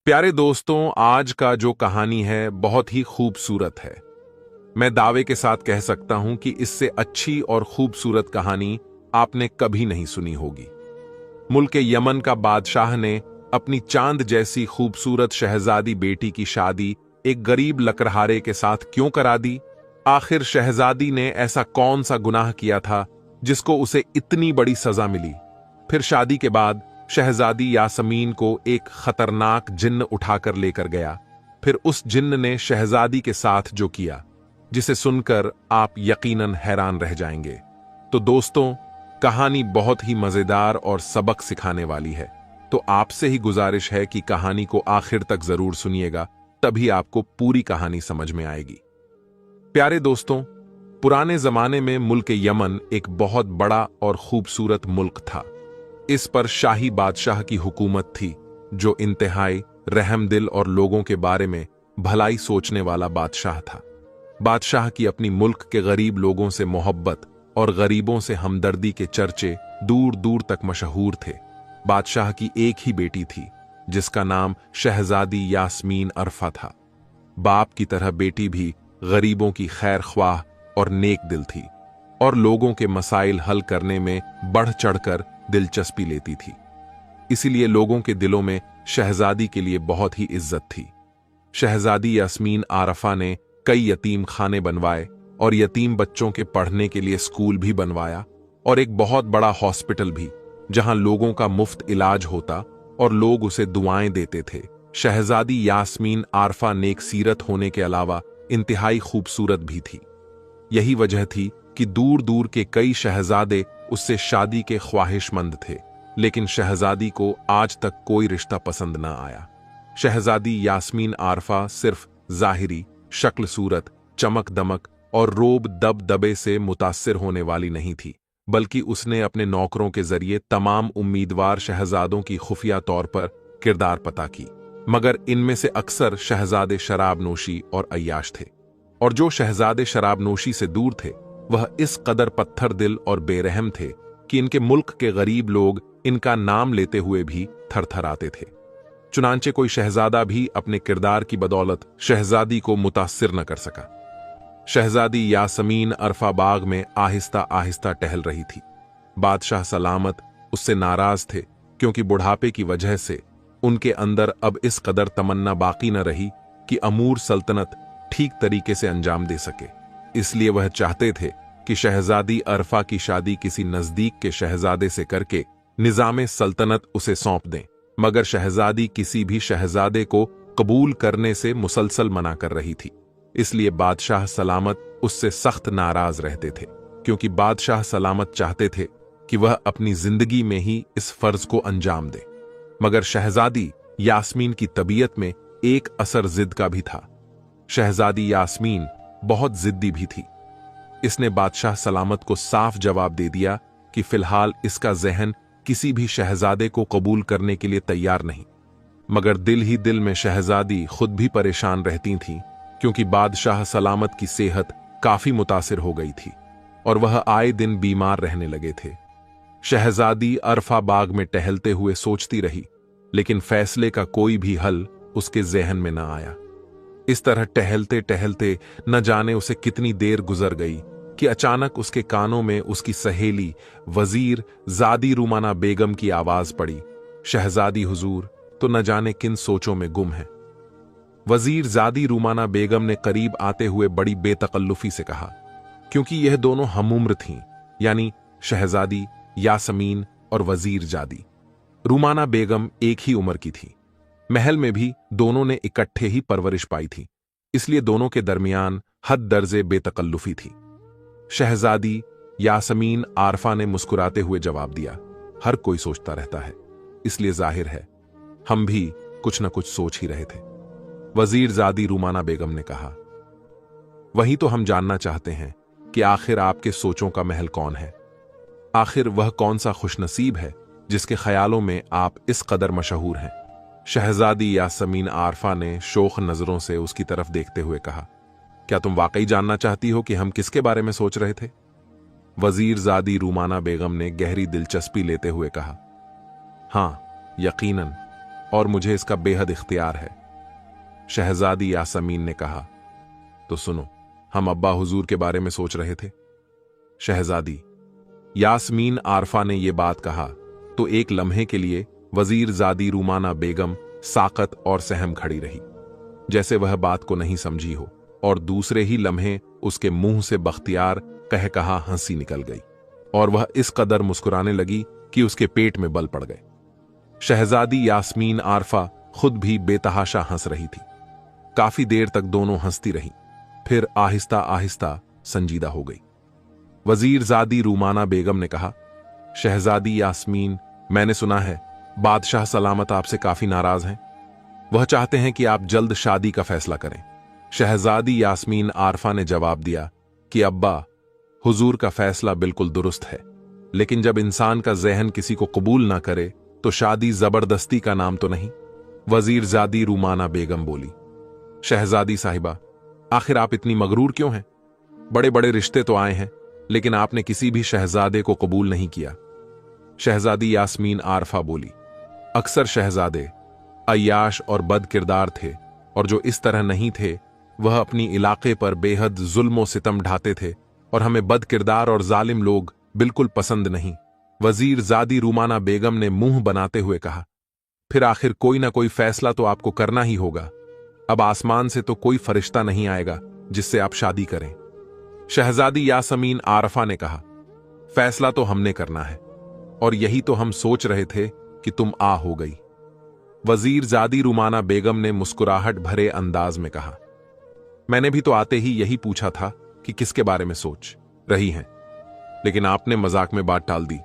प्यारे दोस्तों, आज का जो कहानी है बहुत ही खूबसूरत है। मैं दावे के साथ कह सकता हूं कि इससे अच्छी और खूबसूरत कहानी आपने कभी नहीं सुनी होगी। मुल्क यमन का बादशाह ने अपनी चांद जैसी खूबसूरत शहजादी बेटी की शादी एक गरीब लकड़हारे के साथ क्यों करा दी? आखिर शहजादी ने ऐसा कौन सा गुनाह किया था जिसको उसे इतनी बड़ी सजा मिली? फिर शादी के बाद शहजादी यास्मीन को एक खतरनाक जिन्न उठाकर लेकर गया। फिर उस जिन्न ने शहजादी के साथ जो किया, जिसे सुनकर आप यकीनन हैरान रह जाएंगे। तो दोस्तों, कहानी बहुत ही मजेदार और सबक सिखाने वाली है, तो आपसे ही गुजारिश है कि कहानी को आखिर तक जरूर सुनिएगा, तभी आपको पूरी कहानी समझ में आएगी। प्यारे दोस्तों, पुराने जमाने में मुल्क यमन एक बहुत बड़ा और खूबसूरत मुल्क था। इस पर शाही बादशाह की हुकूमत थी, जो इंतहाई रहमदिल और लोगों के बारे में भलाई सोचने वाला बादशाह था। बादशाह की अपनी मुल्क के गरीब लोगों से मोहब्बत और गरीबों से हमदर्दी के चर्चे दूर दूर तक मशहूर थे। बादशाह की एक ही बेटी थी, जिसका नाम शहजादी यास्मीन अरफा था। बाप की तरह बेटी भी गरीबों की खैर ख्वाह और नेक दिल थी, और लोगों के मसाइल हल करने में बढ़ चढ़कर दिलचस्पी लेती थी। इसीलिए लोगों के दिलों में शहजादी के लिए बहुत ही इज्जत थी। शहजादी यास्मीन आरफा ने कई यतीम खाने बनवाए और यतीम बच्चों के पढ़ने के लिए स्कूल भी बनवाया, और एक बहुत बड़ा हॉस्पिटल भी, जहां लोगों का मुफ्त इलाज होता और लोग उसे दुआएं देते थे। शहजादी यास्मीन आरफा नेक सीरत होने के अलावा इंतहाई खूबसूरत भी थी। यही वजह थी कि दूर दूर के कई शहजादे उससे शादी के ख्वाहिशमंद थे, लेकिन शहजादी को आज तक कोई रिश्ता पसंद न आया। शहजादी यास्मीन आरफा सिर्फ जाहिरी शक्ल सूरत, चमक दमक और रोब दब दबे से मुतासिर होने वाली नहीं थी, बल्कि उसने अपने नौकरों के जरिए तमाम उम्मीदवार शहजादों की खुफिया तौर पर किरदार पता की। मगर इनमें से अक्सर शहजादे शराब नोशी और अय्याश थे, और जो शहजादे शराब नोशी से दूर थे वह इस कदर पत्थर दिल और बेरहम थे कि इनके मुल्क के गरीब लोग इनका नाम लेते हुए भी थरथराते थे। चुनांचे कोई शहजादा भी अपने किरदार की बदौलत शहजादी को मुतासिर न कर सका। शहजादी यास्मीन अरफा बाग में आहिस्ता आहिस्ता टहल रही थी। बादशाह सलामत उससे नाराज थे, क्योंकि बुढ़ापे की वजह से उनके अंदर अब इस कदर तमन्ना बाकी न रही कि अमूर सल्तनत ठीक तरीके से अंजाम दे सके। इसलिए वह चाहते थे कि शहजादी अरफा की शादी किसी नजदीक के शहजादे से करके निजामे सल्तनत उसे सौंप दें। मगर शहजादी किसी भी शहजादे को कबूल करने से मुसलसल मना कर रही थी। इसलिए बादशाह सलामत उससे सख्त नाराज रहते थे, क्योंकि बादशाह सलामत चाहते थे कि वह अपनी जिंदगी में ही इस फर्ज को अंजाम दे। मगर शहजादी यास्मीन की तबीयत में एक असर जिद का भी था। शहजादी यास्मीन बहुत जिद्दी भी थी। इसने बादशाह सलामत को साफ जवाब दे दिया कि फिलहाल इसका जहन किसी भी शहजादे को कबूल करने के लिए तैयार नहीं। मगर दिल ही दिल में शहजादी खुद भी परेशान रहती थीं, क्योंकि बादशाह सलामत की सेहत काफी मुतासिर हो गई थी और वह आए दिन बीमार रहने लगे थे। शहजादी अरफा बाग में टहलते हुए सोचती रही, लेकिन फैसले का कोई भी हल उसके जहन में न आया। इस तरह टहलते टहलते न जाने उसे कितनी देर गुजर गई कि अचानक उसके कानों में उसकी सहेली वजीर जादी रुमाना बेगम की आवाज पड़ी। शहजादी हुजूर तो न जाने किन सोचों में गुम है। वजीर जादी रुमाना बेगम ने करीब आते हुए बड़ी बेतकल्लुफी से कहा, क्योंकि यह दोनों हमउम्र थीं, यानी शहजादी यास्मीन और वजीर जादी। रुमाना बेगम एक ही उम्र की थी। महल में भी दोनों ने इकट्ठे ही परवरिश पाई थी, इसलिए दोनों के दरमियान हद दर्जे बेतकल्लुफी थी। शहजादी यास्मीन आरफा ने मुस्कुराते हुए जवाब दिया, हर कोई सोचता रहता है, इसलिए जाहिर है हम भी कुछ न कुछ सोच ही रहे थे। वजीर जादी रुमाना बेगम ने कहा, वही तो हम जानना चाहते हैं कि आखिर आपके सोचों का महल कौन है। आखिर वह कौन सा खुशनसीब है जिसके ख्यालों में आप इस कदर मशहूर हैं। शहजादी यास्मीन आरफा ने शोख नजरों से उसकी तरफ देखते हुए कहा, क्या तुम वाकई जानना चाहती हो कि हम किसके बारे में सोच रहे थे? वजीर जादी रुमाना बेगम ने गहरी दिलचस्पी लेते हुए कहा, हां, यकीनन, और मुझे इसका बेहद इख्तियार है। शहजादी यासमीन ने कहा, तो सुनो, हम अब्बा हुजूर के बारे में सोच रहे थे। शहजादी यास्मीन आरफा ने यह बात कहा तो एक लम्हे के लिए वजीर जादी रूमाना बेगम साकत और सहम खड़ी रही, जैसे वह बात को नहीं समझी हो, और दूसरे ही लम्हे उसके मुंह से बख्तियार कह कहा हंसी निकल गई और वह इस कदर मुस्कुराने लगी कि उसके पेट में बल पड़ गए। शहजादी यास्मीन आरफा खुद भी बेतहाशा हंस रही थी। काफी देर तक दोनों हंसती रहीं, फिर आहिस्ता आहिस्ता संजीदा हो गई। वजीर जादी रूमाना बेगम ने कहा, शहजादी यास्मीन, मैंने सुना है बादशाह सलामत आपसे काफी नाराज हैं। वह चाहते हैं कि आप जल्द शादी का फैसला करें। शहजादी यास्मीन आरफा ने जवाब दिया कि अब्बा हुजूर का फैसला बिल्कुल दुरुस्त है, लेकिन जब इंसान का जहन किसी को कबूल ना करे तो शादी जबरदस्ती का नाम तो नहीं। वजीर जादी रूमाना बेगम बोली, शहजादी साहिबा, आखिर आप इतनी मगरूर क्यों हैं? बड़े बड़े रिश्ते तो आए हैं, लेकिन आपने किसी भी शहजादे को कबूल नहीं किया। शहजादी यास्मीन आरफा बोली, अक्सर शहजादे अय्याश और बद किरदार थे, और जो इस तरह नहीं थे वह अपनी इलाके पर बेहद जुल्म सितम ढाते थे, और हमें बद किरदार और जालिम लोग बिल्कुल पसंद नहीं। वजीर जादी रूमाना बेगम ने मुंह बनाते हुए कहा, फिर आखिर कोई ना कोई फैसला तो आपको करना ही होगा। अब आसमान से तो कोई फरिश्ता नहीं आएगा जिससे आप शादी करें। शहजादी यास्मीन आरफा ने कहा, फैसला तो हमने करना है, और यही तो हम सोच रहे थे कि तुम आ हो गई। वजीर जादी रूमाना बेगम ने मुस्कुराहट भरे अंदाज में कहा, मैंने भी तो आते ही यही पूछा था कि किसके बारे में सोच रही हैं, लेकिन आपने मजाक में बात टाल दी।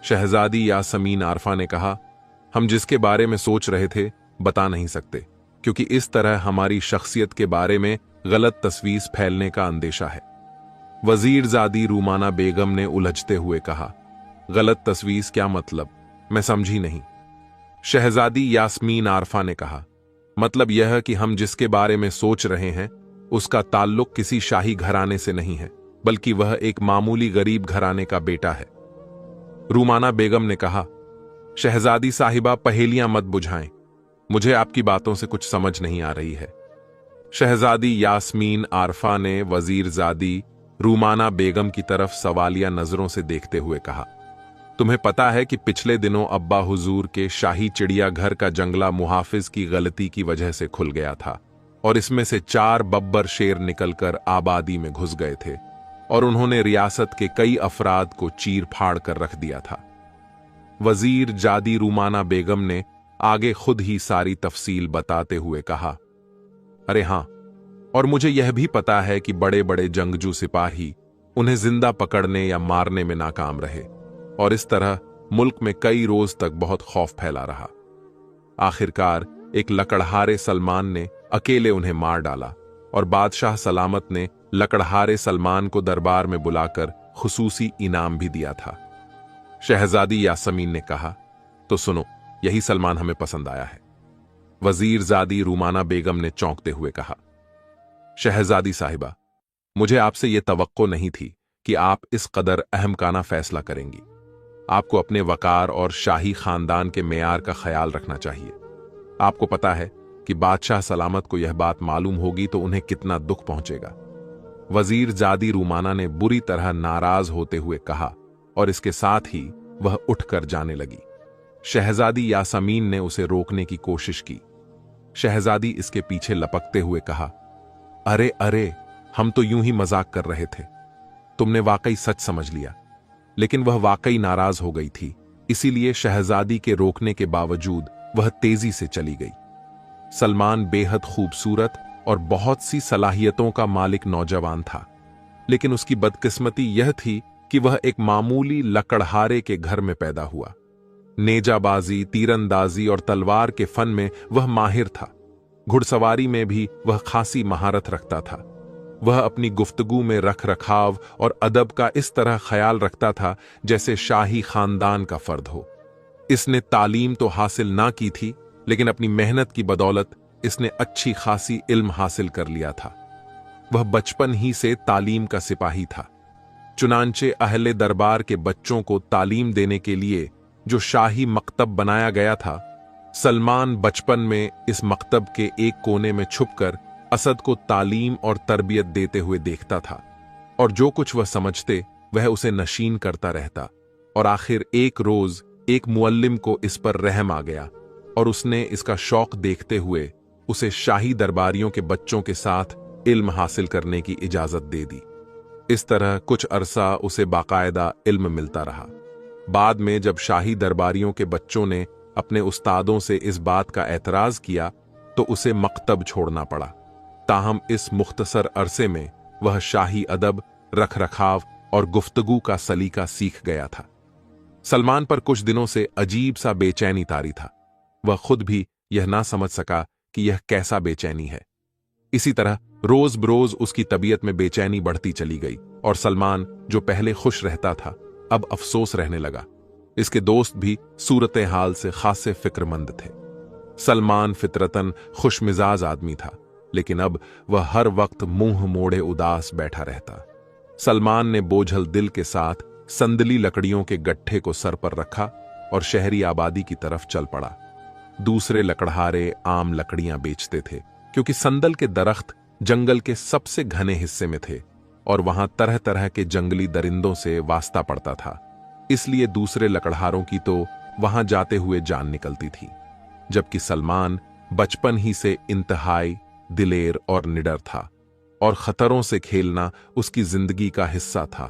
शहजादी यास्मीन आरफा ने कहा, हम जिसके बारे में सोच रहे थे बता नहीं सकते, क्योंकि इस तरह हमारी शख्सियत के बारे में गलत तस्वीर फैलने का अंदेशा है। वजीर जादी रूमाना बेगम ने उलझते हुए कहा, गलत तस्वीर क्या मतलब? मैं समझी नहीं। शहजादी यास्मीन आरफा ने कहा, मतलब यह कि हम जिसके बारे में सोच रहे हैं उसका ताल्लुक किसी शाही घराने से नहीं है, बल्कि वह एक मामूली गरीब घराने का बेटा है। रूमाना बेगम ने कहा, शहजादी साहिबा, पहेलियां मत बुझाएं, मुझे आपकी बातों से कुछ समझ नहीं आ रही है। शहजादी यास्मीन आरफा ने वजीर जादी रूमाना बेगम की तरफ सवालिया नजरों से देखते हुए कहा, तुम्हें पता है कि पिछले दिनों अब्बा हुजूर के शाही चिड़ियाघर का जंगला मुहाफिज की गलती की वजह से खुल गया था, और इसमें से 4 बब्बर शेर निकलकर आबादी में घुस गए थे, और उन्होंने रियासत के कई अफराद को चीर फाड़ कर रख दिया था। वजीर जादी रूमाना बेगम ने आगे खुद ही सारी तफसील बताते हुए कहा, अरे हां, और मुझे यह भी पता है कि बड़े बड़े जंगजू सिपाही उन्हें जिंदा पकड़ने या मारने में नाकाम रहे, और इस तरह मुल्क में कई रोज तक बहुत खौफ फैला रहा। आखिरकार एक लकड़हारे सलमान ने अकेले उन्हें मार डाला, और बादशाह सलामत ने लकड़हारे सलमान को दरबार में बुलाकर खुसूसी इनाम भी दिया था। शहजादी यास्मीन ने कहा, तो सुनो, यही सलमान हमें पसंद आया है। वजीर जादी रूमाना बेगम ने चौंकते हुए कहा, शहजादी साहिबा, मुझे आपसे यह तवक्को नहीं थी कि आप इस कदर अहमकाना फैसला करेंगी। आपको अपने वकार और शाही खानदान के मेयार का ख्याल रखना चाहिए। आपको पता है कि बादशाह सलामत को यह बात मालूम होगी तो उन्हें कितना दुख पहुंचेगा। वजीर जादी रूमाना ने बुरी तरह नाराज होते हुए कहा, और इसके साथ ही वह उठकर जाने लगी। शहजादी यास्मीन ने उसे रोकने की कोशिश की। शहजादी इसके पीछे लपकते हुए कहा, अरे अरे, हम तो यूं ही मजाक कर रहे थे, तुमने वाकई सच समझ लिया। लेकिन वह वाकई नाराज हो गई थी, इसीलिए शहजादी के रोकने के बावजूद वह तेजी से चली गई। सलमान बेहद खूबसूरत और बहुत सी सलाहियतों का मालिक नौजवान था, लेकिन उसकी बदकिस्मती यह थी कि वह एक मामूली लकड़हारे के घर में पैदा हुआ। नेजाबाजी, तीरंदाजी और तलवार के फन में वह माहिर था। घुड़सवारी में भी वह खासी महारत रखता था। वह अपनी गुफ्तगू में रख रखाव और अदब का इस तरह ख्याल रखता था जैसे शाही खानदान का फर्द हो। इसने तालीम तो हासिल ना की थी, लेकिन अपनी मेहनत की बदौलत इसने अच्छी खासी इल्म हासिल कर लिया था। वह बचपन ही से तालीम का सिपाही था। चुनांचे अहले दरबार के बच्चों को तालीम देने के लिए जो शाही मकतब बनाया गया था, सलमान बचपन में इस मकतब के एक कोने में छुपकर असद को तालीम और तरबियत देते हुए देखता था, और जो कुछ वह समझते वह उसे नशीन करता रहता। और आखिर एक रोज एक मुअल्लिम को इस पर रहम आ गया और उसने इसका शौक देखते हुए उसे शाही दरबारियों के बच्चों के साथ इल्म हासिल करने की इजाजत दे दी। इस तरह कुछ अरसा उसे बाकायदा इल्म मिलता रहा। बाद में जब शाही दरबारियों के बच्चों ने अपने उस्तादों से इस बात का एतराज किया तो उसे मकतब छोड़ना पड़ा। ताहम इस मुख्तसर अरसे में वह शाही अदब, रखरखाव और गुफ्तगू का सलीका सीख गया था। सलमान पर कुछ दिनों से अजीब सा बेचैनी तारी था। वह खुद भी यह ना समझ सका कि यह कैसा बेचैनी है। इसी तरह रोज बरोज उसकी तबीयत में बेचैनी बढ़ती चली गई और सलमान जो पहले खुश रहता था अब अफसोस रहने लगा। इसके दोस्त भी सूरत हाल से खासे फिक्रमंद थे। सलमान फितरतन खुशमिजाज आदमी था, लेकिन अब वह हर वक्त मुंह मोड़े उदास बैठा रहता। सलमान ने बोझल दिल के साथ संदली लकड़ियों के गट्ठे को सर पर रखा और शहरी आबादी की तरफ चल पड़ा। दूसरे लकड़हारे आम लकड़ियां बेचते थे, क्योंकि संदल के दरख्त जंगल के सबसे घने हिस्से में थे और वहां तरह तरह के जंगली दरिंदों से वास्ता पड़ता था। इसलिए दूसरे लकड़हारों की तो वहां जाते हुए जान निकलती थी, जबकि सलमान बचपन ही से इंतहाई दिलेर और निडर था और खतरों से खेलना उसकी जिंदगी का हिस्सा था।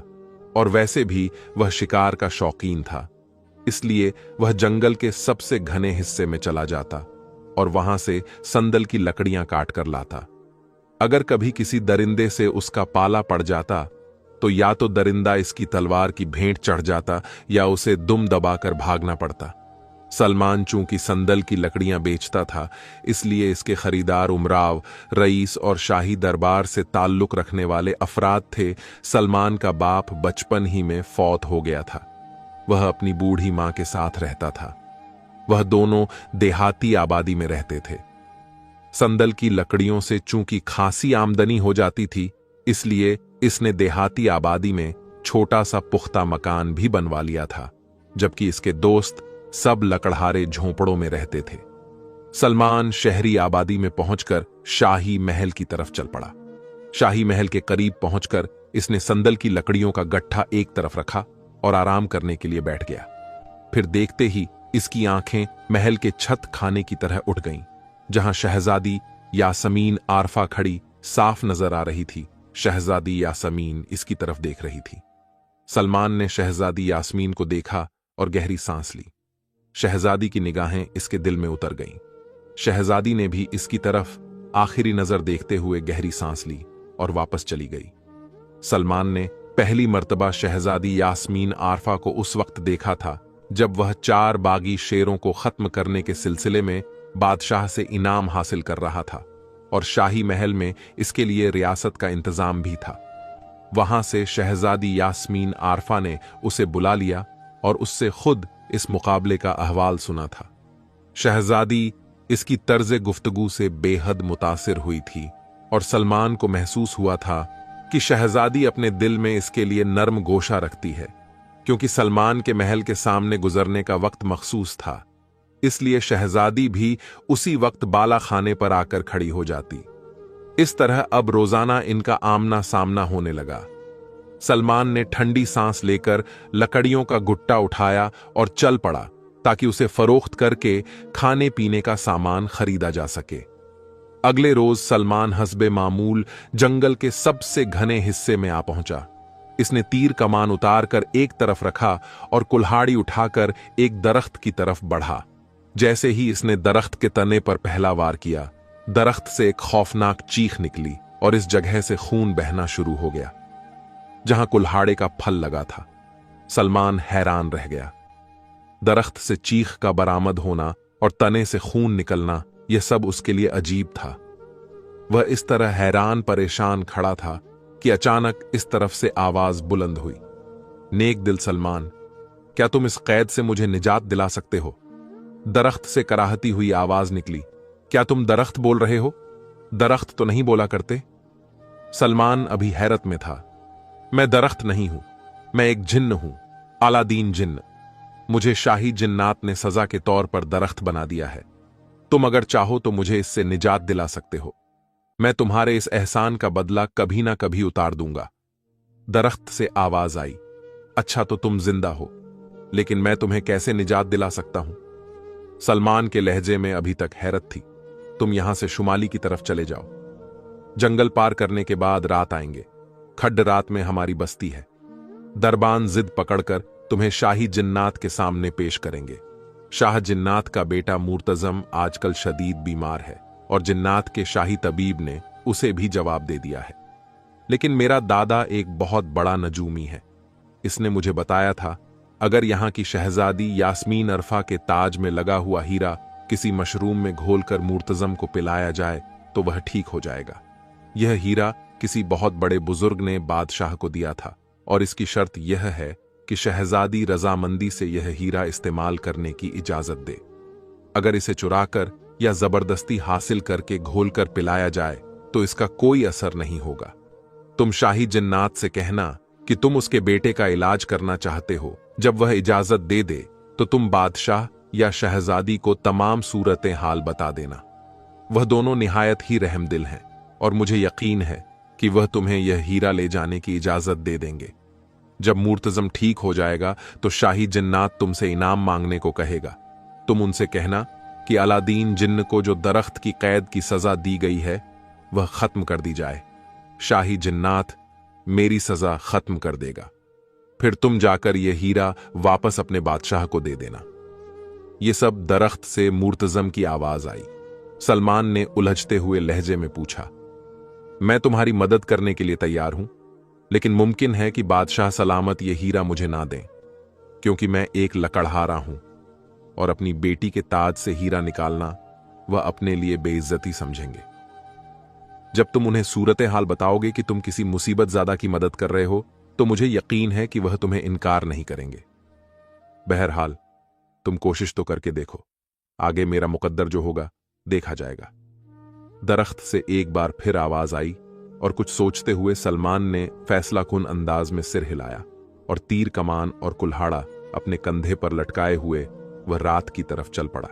और वैसे भी वह शिकार का शौकीन था, इसलिए वह जंगल के सबसे घने हिस्से में चला जाता और वहां से संदल की लकड़ियां काट कर लाता। अगर कभी किसी दरिंदे से उसका पाला पड़ जाता तो या तो दरिंदा इसकी तलवार की भेंट चढ़ जाता या उसे दुम दबाकर भागना पड़ता। सलमान चूंकि संदल की लकड़ियां बेचता था, इसलिए इसके खरीदार उमराव, रईस और शाही दरबार से ताल्लुक रखने वाले अफराद थे। सलमान का बाप बचपन ही में फौत हो गया था। वह अपनी बूढ़ी मां के साथ रहता था। वह दोनों देहाती आबादी में रहते थे। संदल की लकड़ियों से चूंकि खासी आमदनी हो जाती थी, इसलिए इसने देहाती आबादी में छोटा सा पुख्ता मकान भी बनवा लिया था, जबकि इसके दोस्त सब लकड़हारे झोंपड़ों में रहते थे। सलमान शहरी आबादी में पहुंचकर शाही महल की तरफ चल पड़ा। शाही महल के करीब पहुंचकर इसने संदल की लकड़ियों का गट्ठा एक तरफ रखा और आराम करने के लिए बैठ गया। फिर देखते ही इसकी आंखें महल के छत खाने की तरह उठ गईं, जहां शहजादी यासमीन आरफा खड़ी साफ नजर आ रही थी। शहजादी यासमीन इसकी तरफ देख रही थी। सलमान ने शहजादी यास्मीन को देखा और गहरी सांस ली। शहजादी की निगाहें इसके दिल में उतर गईं। शहजादी ने भी इसकी तरफ आखिरी नजर देखते हुए गहरी सांस ली और वापस चली गई। सलमान ने पहली मर्तबा शहजादी यास्मीन आरफा को उस वक्त देखा था जब वह 4 बागी शेरों को खत्म करने के सिलसिले में बादशाह से इनाम हासिल कर रहा था और शाही महल में इसके लिए रियासत का इंतजाम भी था। वहां से शहजादी यास्मीन आरफा ने उसे बुला लिया और उससे खुद इस मुकाबले का अहवाल सुना था। शहजादी इसकी तर्ज गुफ्तगू से बेहद मुतासिर हुई थी और सलमान को महसूस हुआ था कि शहजादी अपने दिल में इसके लिए नर्म गोशा रखती है, क्योंकि सलमान के महल के सामने गुजरने का वक्त मखसूस था। इसलिए शहजादी भी उसी वक्त बाला खाने पर आकर खड़ी हो जाती। इस तरह अब रोजाना इनका आमना सामना होने लगा। सलमान ने ठंडी सांस लेकर लकड़ियों का गुट्टा उठाया और चल पड़ा ताकि उसे फरोख्त करके खाने पीने का सामान खरीदा जा सके। अगले रोज सलमान हस्बे मामूल जंगल के सबसे घने हिस्से में आ पहुंचा। इसने तीर कमान उतारकर एक तरफ रखा और कुल्हाड़ी उठाकर एक दरख्त की तरफ बढ़ा। जैसे ही इसने दरख्त के तने पर पहला वार किया, दरख्त से एक खौफनाक चीख निकली और इस जगह से खून बहना शुरू हो गया जहां कुल्हाड़े का फल लगा था। सलमान हैरान रह गया। दरख्त से चीख का बरामद होना और तने से खून निकलना, यह सब उसके लिए अजीब था। वह इस तरह हैरान परेशान खड़ा था कि अचानक इस तरफ से आवाज बुलंद हुई, नेक दिल सलमान, क्या तुम इस कैद से मुझे निजात दिला सकते हो? दरख्त से कराहती हुई आवाज निकली, क्या तुम दरख्त बोल रहे हो? दरख्त तो नहीं बोला करते। सलमान अभी हैरत में था। मैं दरख्त नहीं हूं, मैं एक जिन्न हूं, अलादीन जिन्न। मुझे शाही जिन्नात ने सजा के तौर पर दरख्त बना दिया है। तुम अगर चाहो तो मुझे इससे निजात दिला सकते हो। मैं तुम्हारे इस एहसान का बदला कभी ना कभी उतार दूंगा। दरख्त से आवाज आई, अच्छा तो तुम जिंदा हो, लेकिन मैं तुम्हें कैसे निजात दिला सकता हूं? सलमान के लहजे में अभी तक हैरत थी। तुम यहां से शुमाली की तरफ चले जाओ। जंगल पार करने के बाद रात आएंगे। खड्ड रात में हमारी बस्ती है। दरबान जिद पकड़कर तुम्हें शाही जिन्नात के सामने पेश करेंगे। शाह जिन्नात का बेटा मुर्तजम आजकल शदीद बीमार है और जिन्नात के शाही तबीब ने उसे भी जवाब दे दिया है। लेकिन मेरा दादा एक बहुत बड़ा नजूमी है। इसने मुझे बताया था, अगर यहां की शहजादी यास्मीन अरफा के ताज में लगा हुआ हीरा किसी मशरूम में घोलकर मुर्तजम को पिलाया जाए तो वह ठीक हो जाएगा। यह हीरा किसी बहुत बड़े बुजुर्ग ने बादशाह को दिया था और इसकी शर्त यह है कि शहजादी रजामंदी से यह हीरा इस्तेमाल करने की इजाजत दे। अगर इसे चुराकर या जबरदस्ती हासिल करके घोलकर पिलाया जाए तो इसका कोई असर नहीं होगा। तुम शाही जिन्नात से कहना कि तुम उसके बेटे का इलाज करना चाहते हो। जब वह इजाजत दे दे तो तुम बादशाह या शहजादी को तमाम सूरतें हाल बता देना। वह दोनों निहायत ही रहमदिल हैं और मुझे यकीन है कि वह तुम्हें यह हीरा ले जाने की इजाजत दे देंगे। जब मुर्तजम ठीक हो जाएगा तो शाही जिन्नात तुमसे इनाम मांगने को कहेगा। तुम उनसे कहना कि अलादीन जिन्न को जो दरख्त की कैद की सजा दी गई है वह खत्म कर दी जाए। शाही जिन्नात मेरी सजा खत्म कर देगा। फिर तुम जाकर यह हीरा वापस अपने बादशाह को दे देना। यह सब दरख्त से मुर्तजम की आवाज आई। सलमान ने उलझते हुए लहजे में पूछा, मैं तुम्हारी मदद करने के लिए तैयार हूं, लेकिन मुमकिन है कि बादशाह सलामत यह हीरा मुझे ना दें, क्योंकि मैं एक लकड़हारा हूं और अपनी बेटी के ताज से हीरा निकालना वह अपने लिए बेइज्जती समझेंगे। जब तुम उन्हें सूरत हाल बताओगे कि तुम किसी मुसीबत ज़्यादा की मदद कर रहे हो तो मुझे यकीन है कि वह तुम्हें इनकार नहीं करेंगे। बहरहाल तुम कोशिश तो करके देखो, आगे मेरा मुकद्दर जो होगा देखा जाएगा। दरख्त से एक बार फिर आवाज आई और कुछ सोचते हुए सलमान ने फैसला कुन अंदाज में सिर हिलाया और तीर कमान और कुल्हाड़ा अपने कंधे पर लटकाए हुए वह रात की तरफ चल पड़ा।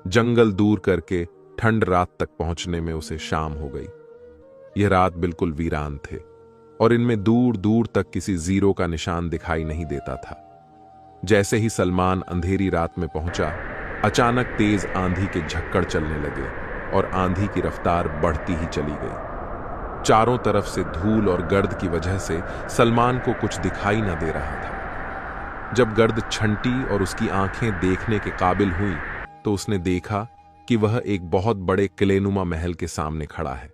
जंगल दूर करके ठंड रात तक पहुंचने में उसे शाम हो गई। यह रात बिल्कुल वीरान थे और इनमें दूर दूर तक किसी जीरो का निशान दिखाई नहीं देता था। जैसे ही सलमान अंधेरी रात में पहुंचा, अचानक तेज आंधी के झक्कड़ चलने लगे और आंधी की रफ्तार बढ़ती ही चली गई। चारों तरफ से धूल और गर्द की वजह से सलमान को कुछ दिखाई न दे रहा था। जब गर्द छंटी और उसकी आंखें देखने के काबिल हुई तो उसने देखा कि वह एक बहुत बड़े किलेनुमा महल के सामने खड़ा है,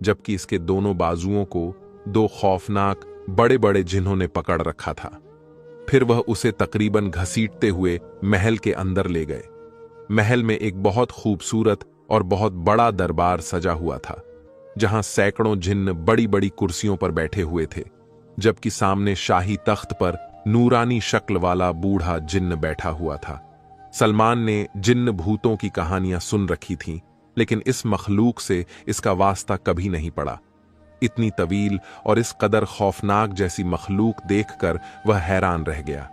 जबकि इसके दोनों बाजुओं को दो खौफनाक बड़े बड़े जिन्हों ने पकड़ रखा था। फिर वह उसे तकरीबन घसीटते हुए महल के अंदर ले गए। महल में एक बहुत खूबसूरत और बहुत बड़ा दरबार सजा हुआ था, जहां सैकड़ों जिन्न बड़ी बड़ी कुर्सियों पर बैठे हुए थे, जबकि सामने शाही तख्त पर नूरानी शक्ल वाला बूढ़ा जिन्न बैठा हुआ था। सलमान ने जिन्न भूतों की कहानियां सुन रखी थीं, लेकिन इस मखलूक से इसका वास्ता कभी नहीं पड़ा। इतनी तवील और इस कदर खौफनाक जैसी मखलूक देखकर वह हैरान रह गया।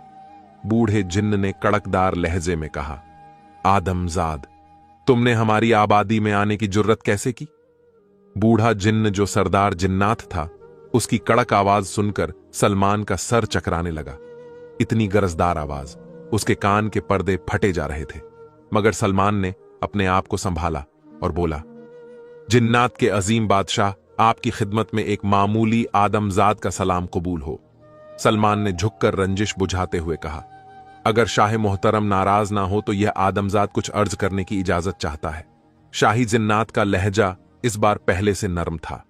बूढ़े जिन्न ने कड़कदार लहजे में कहा, आदमजाद, तुमने हमारी आबादी में आने की जुर्रत कैसे की? बूढ़ा जिन्न जो सरदार जिन्नात था, उसकी कड़क आवाज सुनकर सलमान का सर चकराने लगा। इतनी गरजदार आवाज, उसके कान के पर्दे फटे जा रहे थे। मगर सलमान ने अपने आप को संभाला और बोला, जिन्नात के अजीम बादशाह, आपकी खिदमत में एक मामूली आदमजाद का सलाम कबूल हो। सलमान ने झुककर रंजिश बुझाते हुए कहा, अगर शाह मोहतरम नाराज ना हो तो यह आदमजाद कुछ अर्ज करने की इजाजत चाहता है। शाही जिन्नात का लहजा इस बार पहले से नरम था।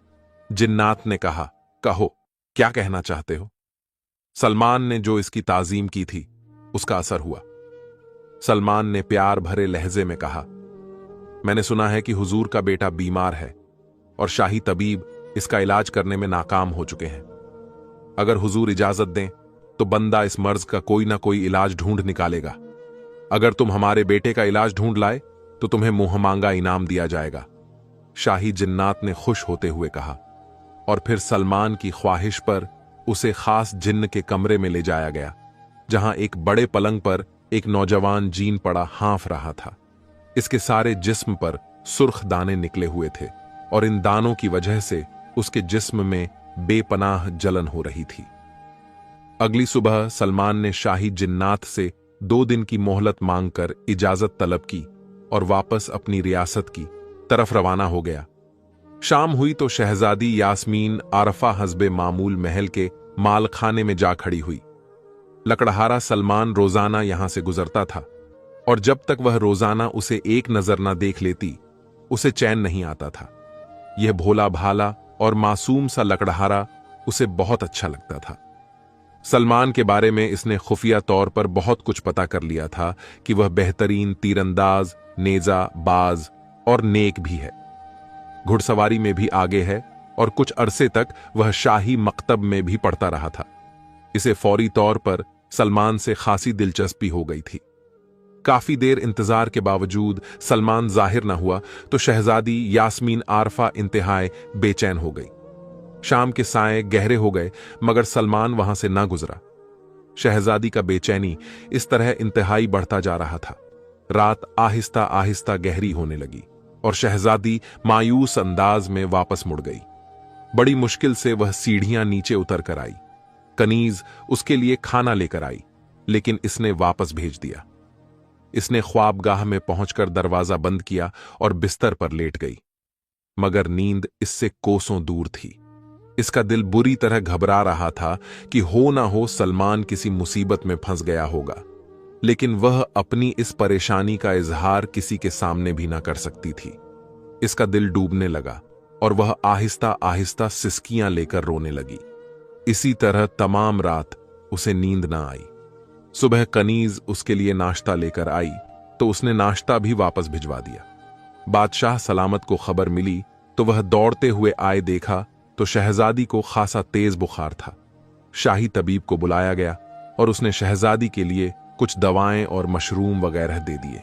जिन्नात ने कहा, कहो, क्या कहना चाहते हो? सलमान ने जो इसकी ताजीम की थी उसका असर हुआ। सलमान ने प्यार भरे लहजे में कहा, मैंने सुना है कि हुजूर का बेटा बीमार है और शाही तबीब इसका इलाज करने में नाकाम हो चुके हैं। अगर हुजूर इजाजत दें तो बंदा इस मर्ज का कोई ना कोई इलाज ढूंढ निकालेगा। अगर तुम हमारे बेटे का इलाज ढूंढ लाए तो तुम्हें मुंह मांगा इनाम दिया जाएगा। शाही जिन्नात ने खुश होते हुए कहा और फिर सलमान की ख्वाहिश पर उसे खास जिन्न के कमरे में ले जाया गया, जहां एक बड़े पलंग पर एक नौजवान जीन पड़ा हाँफ रहा था। इसके सारे जिस्म पर सुर्ख दाने निकले हुए थे और इन दानों की वजह से उसके जिस्म में बेपनाह जलन हो रही थी। अगली सुबह सलमान ने शाही जिन्नात से 2 दिन की मोहलत मांगकर इजाजत तलब की और वापस अपनी रियासत की तरफ रवाना हो गया। शाम हुई तो शहजादी यास्मीन आरफा हस्बे मामूल महल के मालखाने में जा खड़ी हुई। लकड़हारा सलमान रोजाना यहां से गुजरता था और जब तक वह रोजाना उसे एक नजर न देख लेती उसे चैन नहीं आता था। यह भोला भाला और मासूम सा लकड़हारा उसे बहुत अच्छा लगता था। सलमान के बारे में इसने खुफिया तौर पर बहुत कुछ पता कर लिया था कि वह बेहतरीन तीरंदाज, नेजा बाज और नेक भी है। घुड़सवारी में भी आगे है और कुछ अरसे तक वह शाही मकतब में भी पढ़ता रहा था। इसे फौरी तौर पर सलमान से खासी दिलचस्पी हो गई थी। काफी देर इंतजार के बावजूद सलमान जाहिर न हुआ तो शहजादी यास्मीन आरफा इंतहाई बेचैन हो गई। शाम के साए गहरे हो गए मगर सलमान वहां से ना गुजरा। शहजादी का बेचैनी इस तरह इंतहाई बढ़ता जा रहा था। रात आहिस्ता आहिस्ता गहरी होने लगी और शहजादी मायूस अंदाज में वापस मुड़ गई। बड़ी मुश्किल से वह सीढ़ियां नीचे उतर कर आई। कनीज उसके लिए खाना लेकर आई लेकिन इसने वापस भेज दिया। इसने ख्वाबगाह में पहुंचकर दरवाजा बंद किया और बिस्तर पर लेट गई, मगर नींद इससे कोसों दूर थी। इसका दिल बुरी तरह घबरा रहा था कि हो ना हो सलमान किसी मुसीबत में फंस गया होगा, लेकिन वह अपनी इस परेशानी का इजहार किसी के सामने भी ना कर सकती थी। इसका दिल डूबने लगा और वह आहिस्ता आहिस्ता सिसकियां लेकर रोने लगी। इसी तरह तमाम रात उसे नींद ना आई। सुबह कनीज उसके लिए नाश्ता लेकर आई तो उसने नाश्ता भी वापस भिजवा दिया। बादशाह सलामत को खबर मिली तो वह दौड़ते हुए आए। देखा तो शहजादी को खासा तेज बुखार था। शाही तबीब को बुलाया गया और उसने शहजादी के लिए कुछ दवाएं और मशरूम वगैरह दे दिए।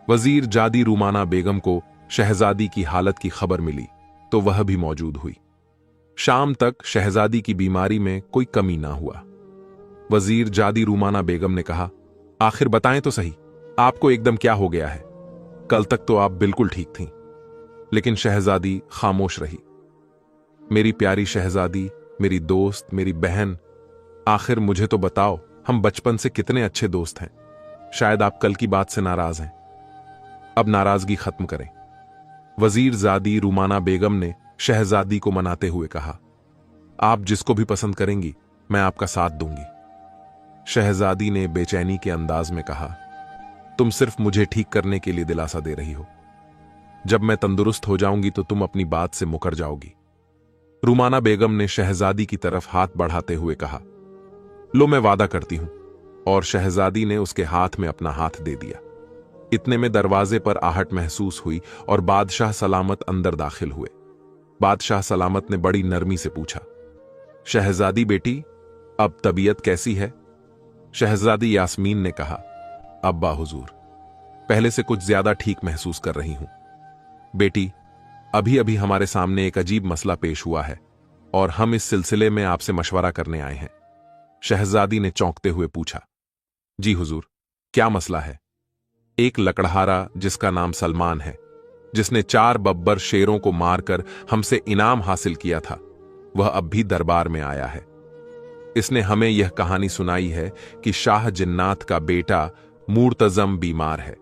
वजीर जादी रुमाना बेगम को शहजादी की हालत की खबर मिली तो वह भी मौजूद हुई। शाम तक शहजादी की बीमारी में कोई कमी ना हुआ। वजीर जादी रुमाना बेगम ने कहा, आखिर बताएं तो सही, आपको एकदम क्या हो गया है? कल तक तो आप बिल्कुल ठीक थीं। लेकिन शहजादी खामोश रही। मेरी प्यारी शहजादी, मेरी दोस्त, मेरी बहन, आखिर मुझे तो बताओ, हम बचपन से कितने अच्छे दोस्त हैं। शायद आप कल की बात से नाराज हैं। अब नाराजगी खत्म करें। वजीर जादी रुमाना बेगम ने शहजादी को मनाते हुए कहा, आप जिसको भी पसंद करेंगी मैं आपका साथ दूंगी। शहजादी ने बेचैनी के अंदाज में कहा, तुम सिर्फ मुझे ठीक करने के लिए दिलासा दे रही हो। जब मैं तंदुरुस्त हो जाऊंगी तो तुम अपनी बात से मुकर जाओगी। रुमाना बेगम ने शहजादी की तरफ हाथ बढ़ाते हुए कहा, लो मैं वादा करती हूं। और शहजादी ने उसके हाथ में अपना हाथ दे दिया। इतने में दरवाजे पर आहट महसूस हुई और बादशाह सलामत अंदर दाखिल हुए। बादशाह सलामत ने बड़ी नरमी से पूछा, शहजादी बेटी, अब तबीयत कैसी है? शहजादी यास्मीन ने कहा, अब्बा हुजूर, पहले से कुछ ज्यादा ठीक महसूस कर रही हूं। बेटी, अभी अभी हमारे सामने एक अजीब मसला पेश हुआ है और हम इस सिलसिले में आपसे मशवरा करने आए हैं। शहजादी ने चौंकते हुए पूछा, जी हुजूर, क्या मसला है? एक लकड़हारा जिसका नाम सलमान है, जिसने 4 बब्बर शेरों को मारकर हमसे इनाम हासिल किया था, वह अब भी दरबार में आया है। इसने हमें यह कहानी सुनाई है कि शाह जिन्नात का बेटा मुर्तजम बीमार है।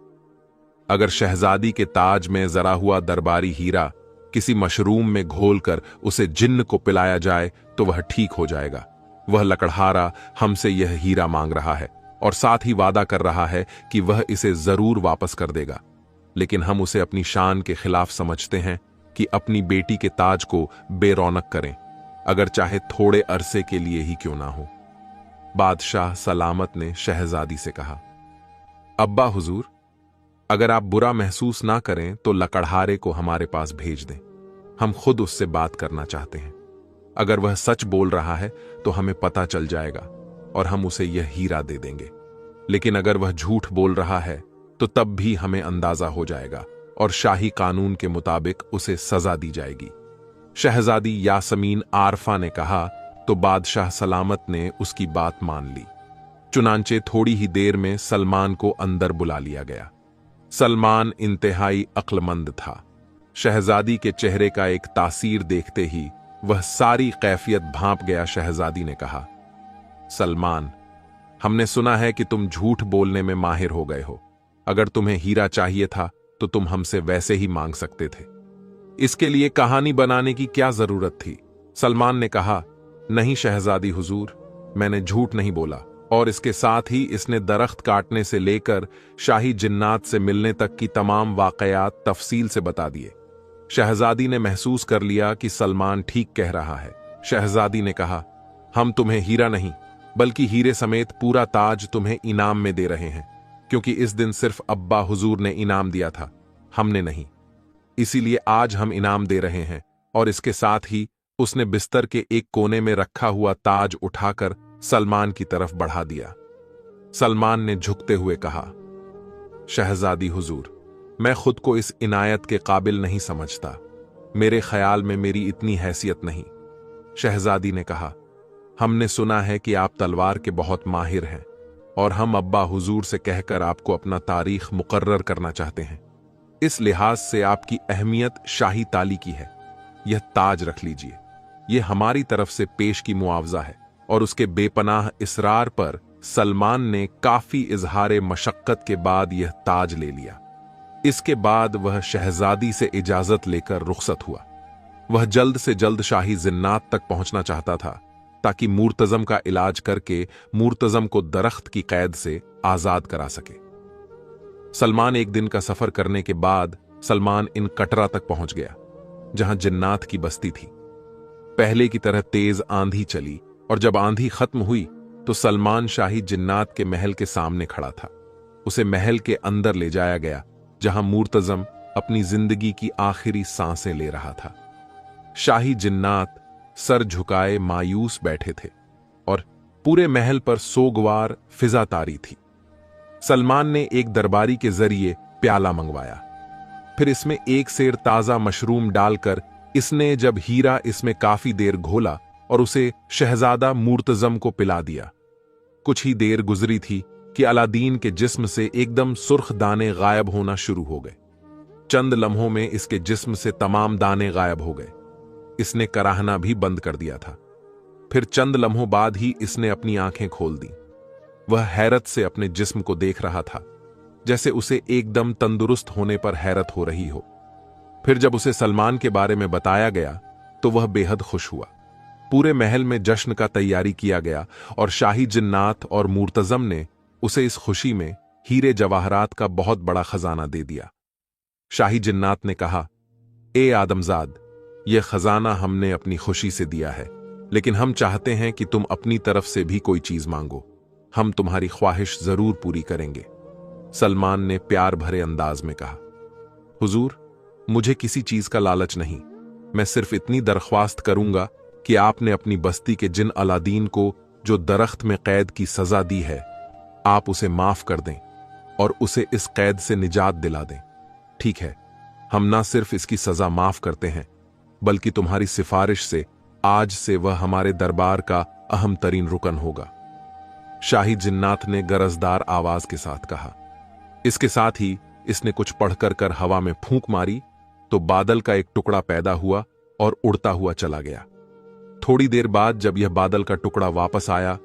अगर शहजादी के ताज में जरा हुआ दरबारी हीरा किसी मशरूम में घोलकर उसे जिन्न को पिलाया जाए तो वह ठीक हो जाएगा। वह लकड़हारा हमसे यह हीरा मांग रहा है और साथ ही वादा कर रहा है कि वह इसे जरूर वापस कर देगा, लेकिन हम उसे अपनी शान के खिलाफ समझते हैं कि अपनी बेटी के ताज को बेरौनक करें, अगर चाहे थोड़े अरसे के लिए ही क्यों ना हो। बादशाह सलामत ने शहजादी से कहा, अब्बा हुजूर, अगर आप बुरा महसूस ना करें तो लकड़हारे को हमारे पास भेज दें। हम खुद उससे बात करना चाहते हैं। अगर वह सच बोल रहा है तो हमें पता चल जाएगा और हम उसे यह हीरा दे देंगे, लेकिन अगर वह झूठ बोल रहा है तो तब भी हमें अंदाजा हो जाएगा और शाही कानून के मुताबिक उसे सजा दी जाएगी। शहजादी यास्मीन आरफा ने कहा तो बादशाह सलामत ने उसकी बात मान ली। चुनांचे थोड़ी ही देर में सलमान को अंदर बुला लिया गया। सलमान इंतहाई अक्लमंद था। शहजादी के चेहरे का एक तासीर देखते ही वह सारी कैफियत भांप गया। शहजादी ने कहा, सलमान, हमने सुना है कि तुम झूठ बोलने में माहिर हो गए हो। अगर तुम्हें हीरा चाहिए था तो तुम हमसे वैसे ही मांग सकते थे। इसके लिए कहानी बनाने की क्या जरूरत थी? सलमान ने कहा, नहीं शहजादी हुजूर, मैंने झूठ नहीं बोला। और इसके साथ ही इसने दरख्त काटने से लेकर शाही जिन्नात से मिलने तक की तमाम वाकयात तफसील से बता दिए। शहजादी ने महसूस कर लिया कि सलमान ठीक कह रहा है। शहजादी ने कहा, हम तुम्हें हीरा नहीं बल्कि हीरे समेत पूरा ताज तुम्हें इनाम में दे रहे हैं, क्योंकि इस दिन सिर्फ अब्बा हुजूर ने इनाम दिया था, हमने नहीं। इसीलिए आज हम इनाम दे रहे हैं। और इसके साथ ही उसने बिस्तर के एक कोने में रखा हुआ ताज उठाकर सलमान की तरफ बढ़ा दिया। सलमान ने झुकते हुए कहा, शहजादी हुजूर, मैं खुद को इस इनायत के काबिल नहीं समझता। मेरे ख्याल में मेरी इतनी हैसियत नहीं। शहजादी ने कहा, हमने सुना है कि आप तलवार के बहुत माहिर हैं और हम अब्बा हुजूर से कहकर आपको अपना तारीख मुकर्रर करना चाहते हैं। इस लिहाज से आपकी अहमियत शाही ताली की है। यह ताज रख लीजिए, यह हमारी तरफ से पेश की मुआवजा है। और उसके बेपनाह इसरार पर सलमान ने काफी इजहार मशक्कत के बाद यह ताज ले लिया। इसके बाद वह शहजादी से इजाजत लेकर रुखसत हुआ। वह जल्द से जल्द शाही जिन्नात तक पहुंचना चाहता था ताकि मुर्तजम का इलाज करके मुर्तजम को दरख्त की कैद से आजाद करा सके। सलमान एक दिन का सफर करने के बाद सलमान इन कटरा तक पहुंच गया, जहां जिन्नात की बस्ती थी। पहले की तरह तेज आंधी चली और जब आंधी खत्म हुई तो सलमान शाही जिन्नात के महल के सामने खड़ा था। उसे महल के अंदर ले जाया गया, जहां मुर्तजम अपनी जिंदगी की आखिरी सांसें ले रहा था। शाही जिन्नात सर झुकाए मायूस बैठे थे और पूरे महल पर सोगवार फिजा तारी थी। सलमान ने एक दरबारी के जरिए प्याला मंगवाया। फिर इसमें एक सेर ताजा मशरूम डालकर इसने जब हीरा इसमें काफी देर घोला और उसे शहजादा मुर्तजम को पिला दिया। कुछ ही देर गुजरी थी कि अलादीन के जिस्म से एकदम सुर्ख दाने गायब होना शुरू हो गए। चंद लम्हों में इसके जिस्म से तमाम दाने गायब हो गए। इसने कराहना भी बंद कर दिया था। फिर चंद लम्हों बाद ही इसने अपनी आंखें खोल दी। वह हैरत से अपने जिस्म को देख रहा था, जैसे उसे एकदम तंदुरुस्त होने पर हैरत हो रही हो। फिर जब उसे सलमान के बारे में बताया गया तो वह बेहद खुश हुआ। पूरे महल में जश्न का तैयारी किया गया और शाही जिन्नात और मुर्तजम ने उसे इस खुशी में हीरे जवाहरात का बहुत बड़ा खजाना दे दिया। शाही जिन्नात ने कहा, ए आदमजाद, यह खजाना हमने अपनी खुशी से दिया है, लेकिन हम चाहते हैं कि तुम अपनी तरफ से भी कोई चीज मांगो। हम तुम्हारी ख्वाहिश जरूर पूरी करेंगे। सलमान ने प्यार भरे अंदाज में कहा, हुजूर, मुझे किसी चीज का लालच नहीं। मैं सिर्फ इतनी दरख्वास्त करूंगा कि आपने अपनी बस्ती के जिन अलादीन को जो दरख्त में कैद की सजा दी है, आप उसे माफ कर दें और उसे इस कैद से निजात दिला दें। ठीक है, हम ना सिर्फ इसकी सजा माफ करते हैं, बल्कि तुम्हारी सिफारिश से आज से वह हमारे दरबार का अहम तरीन रुकन होगा। शाही जिन्नात ने गरजदार आवाज के साथ कहा। इसके साथ ही इसने कुछ पढ़कर कर हवा में फूंक मारी तो बादल का एक टुकड़ा पैदा हुआ और उड़ता हुआ चला गया। थोड़ी देर बाद जब यह बादल का टुकड़ा वापस आया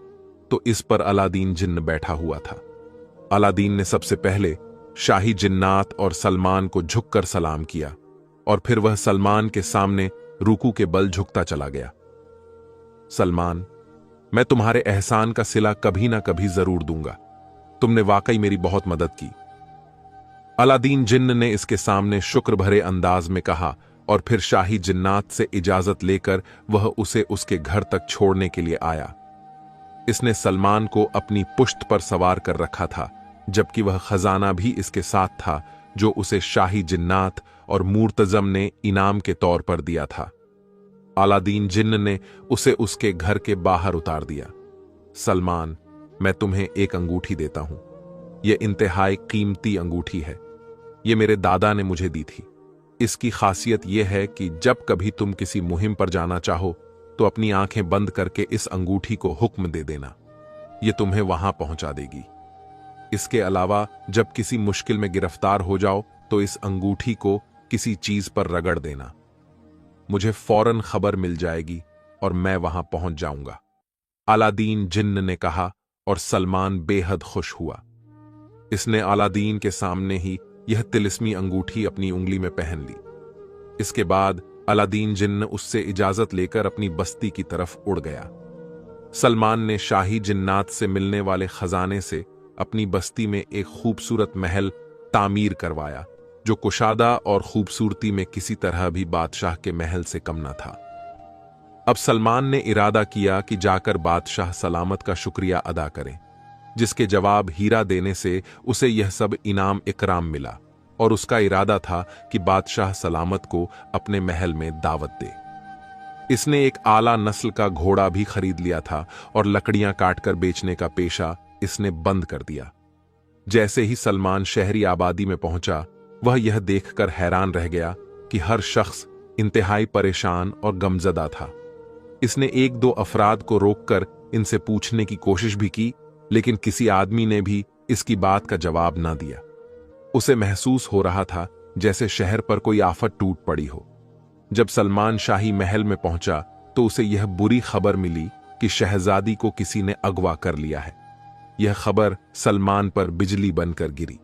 तो इस पर अलादीन जिन्न बैठा हुआ था। अलादीन ने सबसे पहले शाही जिन्नात और सलमान को झुककर सलाम किया और फिर वह सलमान के सामने रुकू के बल झुकता चला गया। सलमान, मैं तुम्हारे एहसान का सिला कभी ना कभी जरूर दूंगा। तुमने वाकई मेरी बहुत मदद की। अलादीन जिन्न ने इसके सामने शुक्र भरे अंदाज में कहा और फिर शाही जिन्नात से इजाजत लेकर वह उसे उसके घर तक छोड़ने के लिए आया। इसने सलमान को अपनी पुश्त पर सवार कर रखा था, जबकि वह खजाना भी इसके साथ था जो उसे शाही जिन्नात और मुर्तजम ने इनाम के तौर पर दिया था। अलादीन जिन्न ने उसे उसके घर के बाहर उतार दिया। सलमान, मैं तुम्हें एक अंगूठी देता हूं। यह इंतहाई कीमती अंगूठी है। यह मेरे दादा ने मुझे दी थी। इसकी खासियत यह है कि जब कभी तुम किसी मुहिम पर जाना चाहो तो अपनी आंखें बंद करके इस अंगूठी को हुक्म दे देना। यह तुम्हें वहां पहुंचा देगी। इसके अलावा जब किसी मुश्किल में गिरफ्तार हो जाओ तो इस अंगूठी को किसी चीज पर रगड़ देना। मुझे फौरन खबर मिल जाएगी और मैं वहां पहुंच जाऊंगा। अलादीन जिन्न ने कहा और सलमान बेहद खुश हुआ। इसने अलादीन के सामने ही यह तिलिस्मी अंगूठी अपनी उंगली में पहन ली। इसके बाद अलादीन जिन्न उससे इजाजत लेकर अपनी बस्ती की तरफ उड़ गया। सलमान ने शाही जिन्नात से मिलने वाले खजाने से अपनी बस्ती में एक खूबसूरत महल तामीर करवाया, जो कुशादा और खूबसूरती में किसी तरह भी बादशाह के महल से कम न था। अब सलमान ने इरादा किया कि जाकर बादशाह सलामत का शुक्रिया अदा करें, जिसके जवाब हीरा देने से उसे यह सब इनाम इकराम मिला, और उसका इरादा था कि बादशाह सलामत को अपने महल में दावत दे। इसने एक आला नस्ल का घोड़ा भी खरीद लिया था और लकड़ियां काटकर बेचने का पेशा इसने बंद कर दिया। जैसे ही सलमान शहरी आबादी में पहुंचा, वह यह देखकर हैरान रह गया कि हर शख्स इंतहाई परेशान और गमजदा था। इसने एक दो अफराद को रोककर इनसे पूछने की कोशिश भी की, लेकिन किसी आदमी ने भी इसकी बात का जवाब ना दिया। उसे महसूस हो रहा था जैसे शहर पर कोई आफत टूट पड़ी हो। जब सलमान शाही महल में पहुंचा तो उसे यह बुरी खबर मिली कि शहजादी को किसी ने अगवा कर लिया है। यह खबर सलमान पर बिजली बनकर गिरी।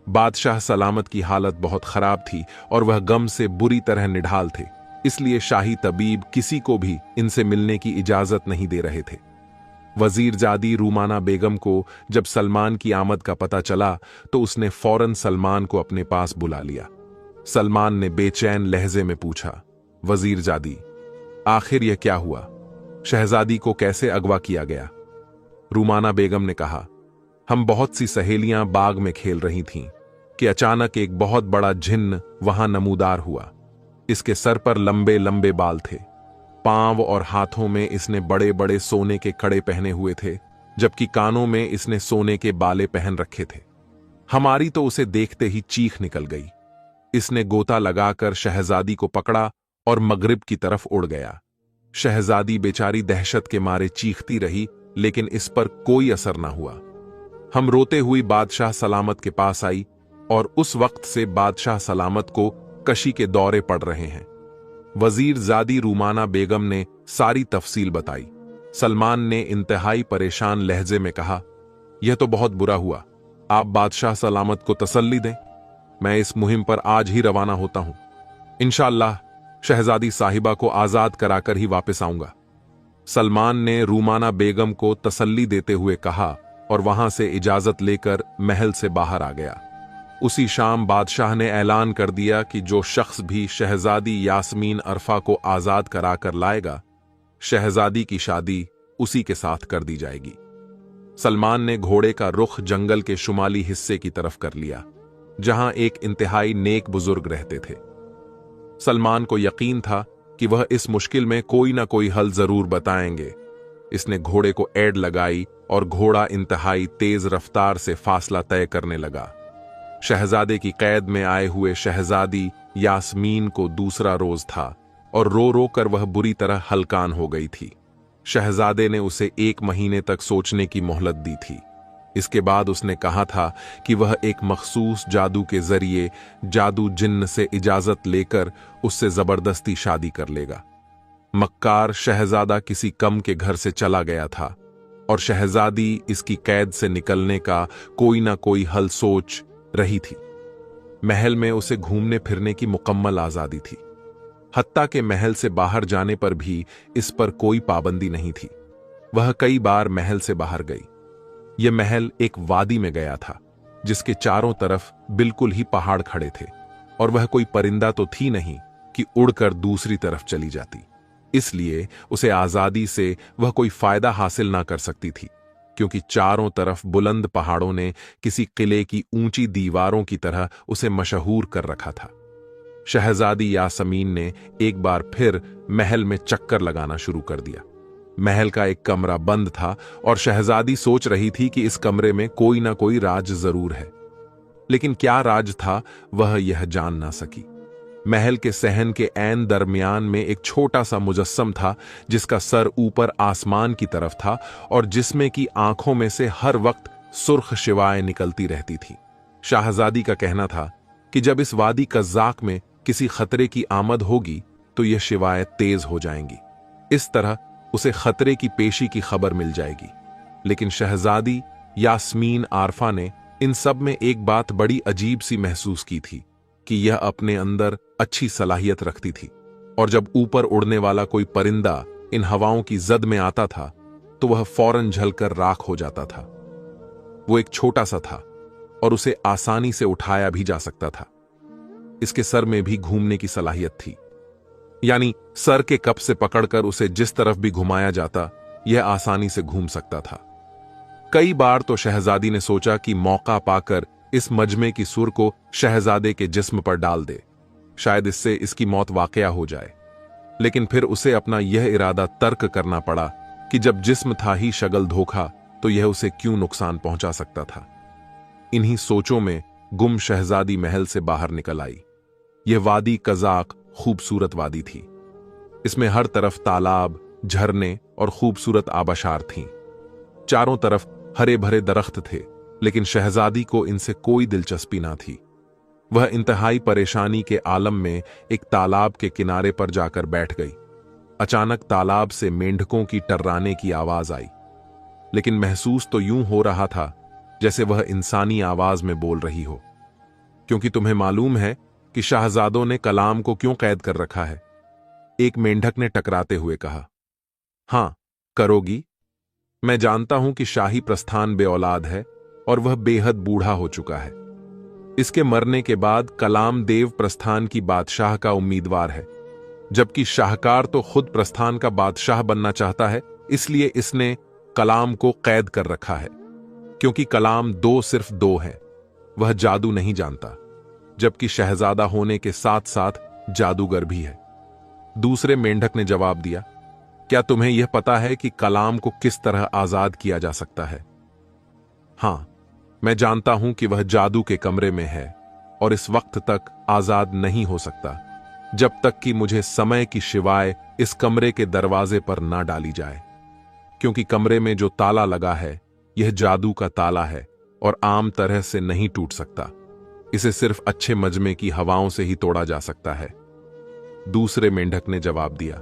बादशाह सलामत की हालत बहुत खराब थी और वह गम से बुरी तरह निढाल थे, इसलिए शाही तबीब किसी को भी इनसे मिलने की इजाजत नहीं दे रहे थे। वजीरजादी रूमाना बेगम को जब सलमान की आमद का पता चला तो उसने फौरन सलमान को अपने पास बुला लिया। सलमान ने बेचैन लहजे में पूछा, वजीरजादी, आखिर यह क्या हुआ? शहजादी को कैसे अगवा किया गया? रूमाना बेगम ने कहा, हम बहुत सी सहेलियां बाग में खेल रही थीं कि अचानक एक बहुत बड़ा जिन्न वहां नमूदार हुआ। इसके सर पर लंबे लंबे बाल थे। पांव और हाथों में इसने बड़े बड़े सोने के कड़े पहने हुए थे, जबकि कानों में इसने सोने के बाले पहन रखे थे। हमारी तो उसे देखते ही चीख निकल गई। इसने गोता लगाकर शहजादी को पकड़ा और मगरिब की तरफ उड़ गया। शहजादी बेचारी दहशत के मारे चीखती रही, लेकिन इस पर कोई असर न हुआ। हम रोते हुई बादशाह सलामत के पास आई और उस वक्त से बादशाह सलामत को कशी के दौरे पड़ रहे हैं। वजीरजादी रूमाना बेगम ने सारी तफसील बताई। सलमान ने इंतहाई परेशान लहजे में कहा, यह तो बहुत बुरा हुआ। आप बादशाह सलामत को तसल्ली दें। मैं इस मुहिम पर आज ही रवाना होता हूं। इंशाअल्लाह शहजादी साहिबा को आजाद कराकर ही वापस आऊंगा। सलमान ने रूमाना बेगम को तसल्ली देते हुए कहा और वहां से इजाजत लेकर महल से बाहर आ गया। उसी शाम बादशाह ने ऐलान कर दिया कि जो शख्स भी शहजादी यास्मीन अरफा को आजाद कराकर लाएगा, शहजादी की शादी उसी के साथ कर दी जाएगी। सलमान ने घोड़े का रुख जंगल के शुमाली हिस्से की तरफ कर लिया, जहां एक इंतहाई नेक बुजुर्ग रहते थे। सलमान को यकीन था कि वह इस मुश्किल में कोई ना कोई हल जरूर बताएंगे। इसने घोड़े को एड़ लगाई और घोड़ा इंतहाई तेज रफ्तार से फासला तय करने लगा। शहजादे की कैद में आए हुए शहजादी यास्मीन को दूसरा रोज था और रो रो कर वह बुरी तरह हलकान हो गई थी। शहजादे ने उसे 1 महीने तक सोचने की मोहलत दी थी। इसके बाद उसने कहा था कि वह एक मखसूस जादू के जरिए जादू जिन्न से इजाजत लेकर उससे जबरदस्ती शादी कर लेगा। मक्कार शहजादा किसी कम के घर से चला गया था और शहजादी इसकी कैद से निकलने का कोई ना कोई हल सोच रही थी। महल में उसे घूमने फिरने की मुकम्मल आजादी थी। हत्ता के महल से बाहर जाने पर भी इस पर कोई पाबंदी नहीं थी। वह कई बार महल से बाहर गई। यह महल एक वादी में गया था, जिसके चारों तरफ बिल्कुल ही पहाड़ खड़े थे, और वह कोई परिंदा तो थी नहीं कि उड़कर दूसरी तरफ चली जाती। इसलिए उसे आजादी से वह कोई फायदा हासिल ना कर सकती थी, क्योंकि चारों तरफ बुलंद पहाड़ों ने किसी किले की ऊंची दीवारों की तरह उसे मशहूर कर रखा था। शहजादी यास्मीन ने एक बार फिर महल में चक्कर लगाना शुरू कर दिया। महल का एक कमरा बंद था और शहजादी सोच रही थी कि इस कमरे में कोई ना कोई राज जरूर है, लेकिन क्या राज था वह यह जान ना सकी। महल के सहन के ऐन दरमियान में एक छोटा सा मुजस्सम था, जिसका सर ऊपर आसमान की तरफ था और जिसमें की आंखों में से हर वक्त सुर्ख शिवाएं निकलती रहती थीं। शाहजादी का कहना था कि जब इस वादी कज़्ज़ाक में किसी खतरे की आमद होगी तो यह शिवाएं तेज हो जाएंगी। इस तरह उसे खतरे की पेशी की खबर मिल जाएगी। लेकिन शहजादी यास्मीन आरफा ने इन सब में एक बात बड़ी अजीब सी महसूस की थी कि यह अपने अंदर अच्छी सलाहियत रखती थी, और जब ऊपर उड़ने वाला कोई परिंदा इन हवाओं की जद में आता था तो वह फौरन झलकर राख हो जाता था। वो एक छोटा सा था और उसे आसानी से उठाया भी जा सकता था। इसके सर में भी घूमने की सलाहियत थी, यानी सर के कप से पकड़कर उसे जिस तरफ भी घुमाया जाता यह आसानी से घूम सकता था। कई बार तो शहजादी ने सोचा कि मौका पाकर इस मजमे की सुर को शहजादे के जिस्म पर डाल दे, शायद इससे इसकी मौत वाकया हो जाए। लेकिन फिर उसे अपना यह इरादा तर्क करना पड़ा कि जब जिस्म था ही शगल धोखा तो यह उसे क्यों नुकसान पहुंचा सकता था। इन्हीं सोचों में गुम शहजादी महल से बाहर निकल आई। यह वादी कज़्ज़ाक खूबसूरत वादी थी। इसमें हर तरफ तालाब, झरने और खूबसूरत आबाशार थीं। चारों तरफ हरे भरे दरख्त थे, लेकिन शहजादी को इनसे कोई दिलचस्पी ना थी। वह इंतहाई परेशानी के आलम में एक तालाब के किनारे पर जाकर बैठ गई। अचानक तालाब से मेंढकों की टर्राने की आवाज आई, लेकिन महसूस तो यूं हो रहा था जैसे वह इंसानी आवाज में बोल रही हो। क्योंकि तुम्हें मालूम है कि शाहजादों ने कलाम को क्यों कैद कर रखा है? एक मेंढक ने टकराते हुए कहा। हां, करोगी? मैं जानता हूं कि शाही प्रस्थान बेऔलाद है और वह बेहद बूढ़ा हो चुका है। इसके मरने के बाद कलाम देव प्रस्थान की बादशाह का उम्मीदवार है, जबकि शाहकार तो खुद प्रस्थान का बादशाह बनना चाहता है। इसलिए इसने कलाम को कैद कर रखा है, क्योंकि कलाम सिर्फ दो है। वह जादू नहीं जानता, जबकि शहजादा होने के साथ साथ जादूगर भी है। दूसरे मेंढक ने जवाब दिया, क्या तुम्हें यह पता है कि कलाम को किस तरह आजाद किया जा सकता है? हां, मैं जानता हूं कि वह जादू के कमरे में है और इस वक्त तक आजाद नहीं हो सकता जब तक कि मुझे समय की शिवाय इस कमरे के दरवाजे पर ना डाली जाए। क्योंकि कमरे में जो ताला लगा है यह जादू का ताला है और आम तरह से नहीं टूट सकता। इसे सिर्फ अच्छे मजमे की हवाओं से ही तोड़ा जा सकता है। दूसरे मेंढक ने जवाब दिया,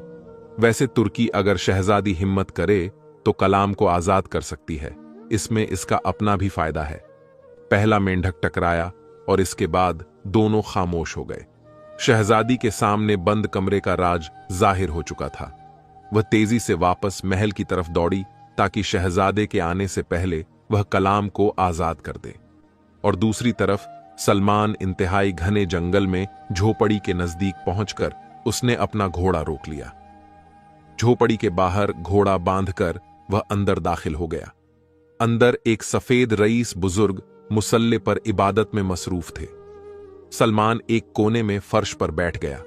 वैसे तुर्की अगर शहजादी हिम्मत करे तो कलाम को आजाद कर सकती है। इसमें इसका अपना भी फायदा है। पहला मेंढक टकराया और इसके बाद दोनों खामोश हो गए। शहजादी के सामने बंद कमरे का राज जाहिर हो चुका था। वह तेजी से वापस महल की तरफ दौड़ी ताकि शहजादे के आने से पहले वह कलाम को आजाद कर दे। और दूसरी तरफ सलमान इंतहाई घने जंगल में झोपड़ी के नजदीक पहुंचकर उसने अपना घोड़ा रोक लिया। झोपड़ी के बाहर घोड़ा बांधकर वह अंदर दाखिल हो गया। अंदर एक सफेद रईस बुजुर्ग मुसल्ले पर इबादत में मसरूफ थे। सलमान एक कोने में फर्श पर बैठ गया।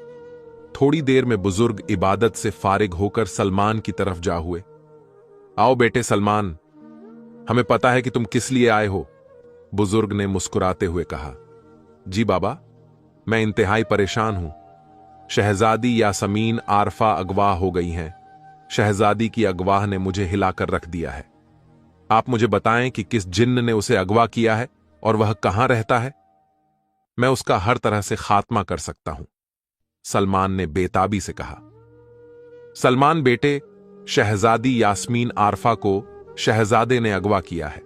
थोड़ी देर में बुजुर्ग इबादत से फारिग होकर सलमान की तरफ जा हुए। आओ बेटे सलमान, हमें पता है कि तुम किस लिए आए हो, बुजुर्ग ने मुस्कुराते हुए कहा। जी बाबा, मैं इंतहाई परेशान हूं। शहजादी यास्मीन आरफा अगवा हो गई हैं। शहजादी की अगवाह ने मुझे हिलाकर रख दिया है। आप मुझे बताएं कि किस जिन्न ने उसे अगवा किया है और वह कहां रहता है। मैं उसका हर तरह से खात्मा कर सकता हूं, सलमान ने बेताबी से कहा। सलमान बेटे, शहजादी यास्मीन आरफा को शहजादे ने अगवा किया है।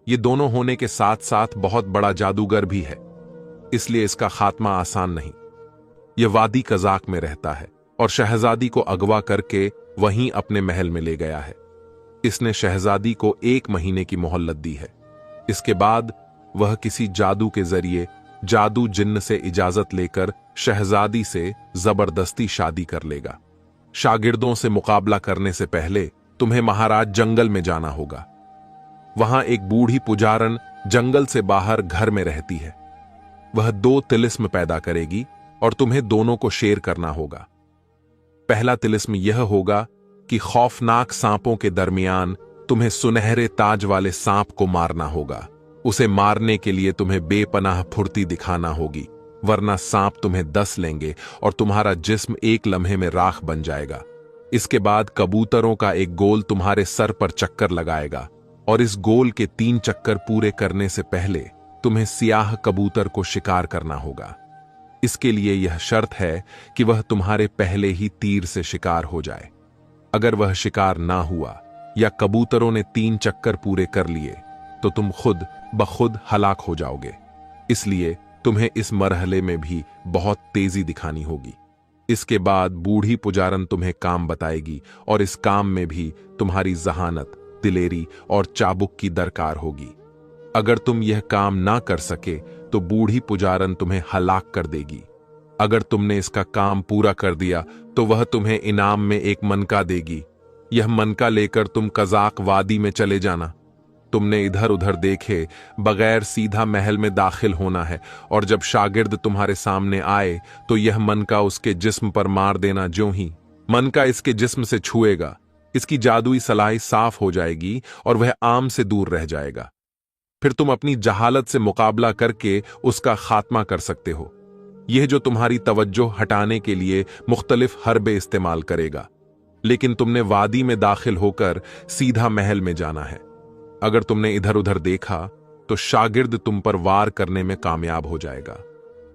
ये दोनों होने के साथ साथ बहुत बड़ा जादूगर भी है, इसलिए इसका खात्मा आसान नहीं। यह वादी कज़्ज़ाक में रहता है और शहजादी को अगवा करके वहीं अपने महल में ले गया है। इसने शहजादी को 1 महीने की मोहल्लत दी है। इसके बाद वह किसी जादू के जरिए जादू जिन्न से इजाजत लेकर शहजादी से जबरदस्ती शादी कर लेगा। शागिर्दों से मुकाबला करने से पहले तुम्हें महाराज जंगल में जाना होगा। वहां एक बूढ़ी पुजारन जंगल से बाहर घर में रहती है। वह 2 तिलिस्म पैदा करेगी और तुम्हें दोनों को शेर करना होगा। पहला तिलिस्म यह होगा कि खौफनाक सांपों के दरमियान तुम्हें सुनहरे ताज वाले सांप को मारना होगा। उसे मारने के लिए तुम्हें बेपनाह फुर्ती दिखाना होगी, वरना सांप तुम्हें दस लेंगे और तुम्हारा जिस्म एक लम्हे में राख बन जाएगा। इसके बाद कबूतरों का एक गोल तुम्हारे सर पर चक्कर लगाएगा और इस गोल के 3 चक्कर पूरे करने से पहले तुम्हें सियाह कबूतर को शिकार करना होगा। इसके लिए यह शर्त है कि वह तुम्हारे पहले ही तीर से शिकार हो जाए। अगर वह शिकार ना हुआ या कबूतरों ने 3 चक्कर पूरे कर लिए तो तुम खुद ब खुद हलाक हो जाओगे। इसलिए तुम्हें इस मरहले में भी बहुत तेजी दिखानी होगी। इसके बाद बूढ़ी पुजारन तुम्हें काम बताएगी और इस काम में भी तुम्हारी जहानत, दिलेरी और चाबुक की दरकार होगी। अगर तुम यह काम ना कर सके तो बूढ़ी पुजारन तुम्हें हलाक कर देगी। अगर तुमने इसका काम पूरा कर दिया तो वह तुम्हें इनाम में एक मनका देगी। यह मनका लेकर तुम कजाक वादी में चले जाना। तुमने इधर उधर देखे बगैर सीधा महल में दाखिल होना है, और जब शागिर्द तुम्हारे सामने आए तो यह मनका उसके जिस्म पर मार देना। ज्यों ही मनका इसके जिस्म से छुएगा, इसकी जादुई सलाई साफ हो जाएगी और वह आम से दूर रह जाएगा। फिर तुम अपनी जहालत से मुकाबला करके उसका खात्मा कर सकते हो। यह जो तुम्हारी तवज्जो हटाने के लिए मुख्तलिफ हरबे इस्तेमाल करेगा, लेकिन तुमने वादी में दाखिल होकर सीधा महल में जाना है। अगर तुमने इधर उधर देखा तो शागिर्द तुम पर वार करने में कामयाब हो जाएगा।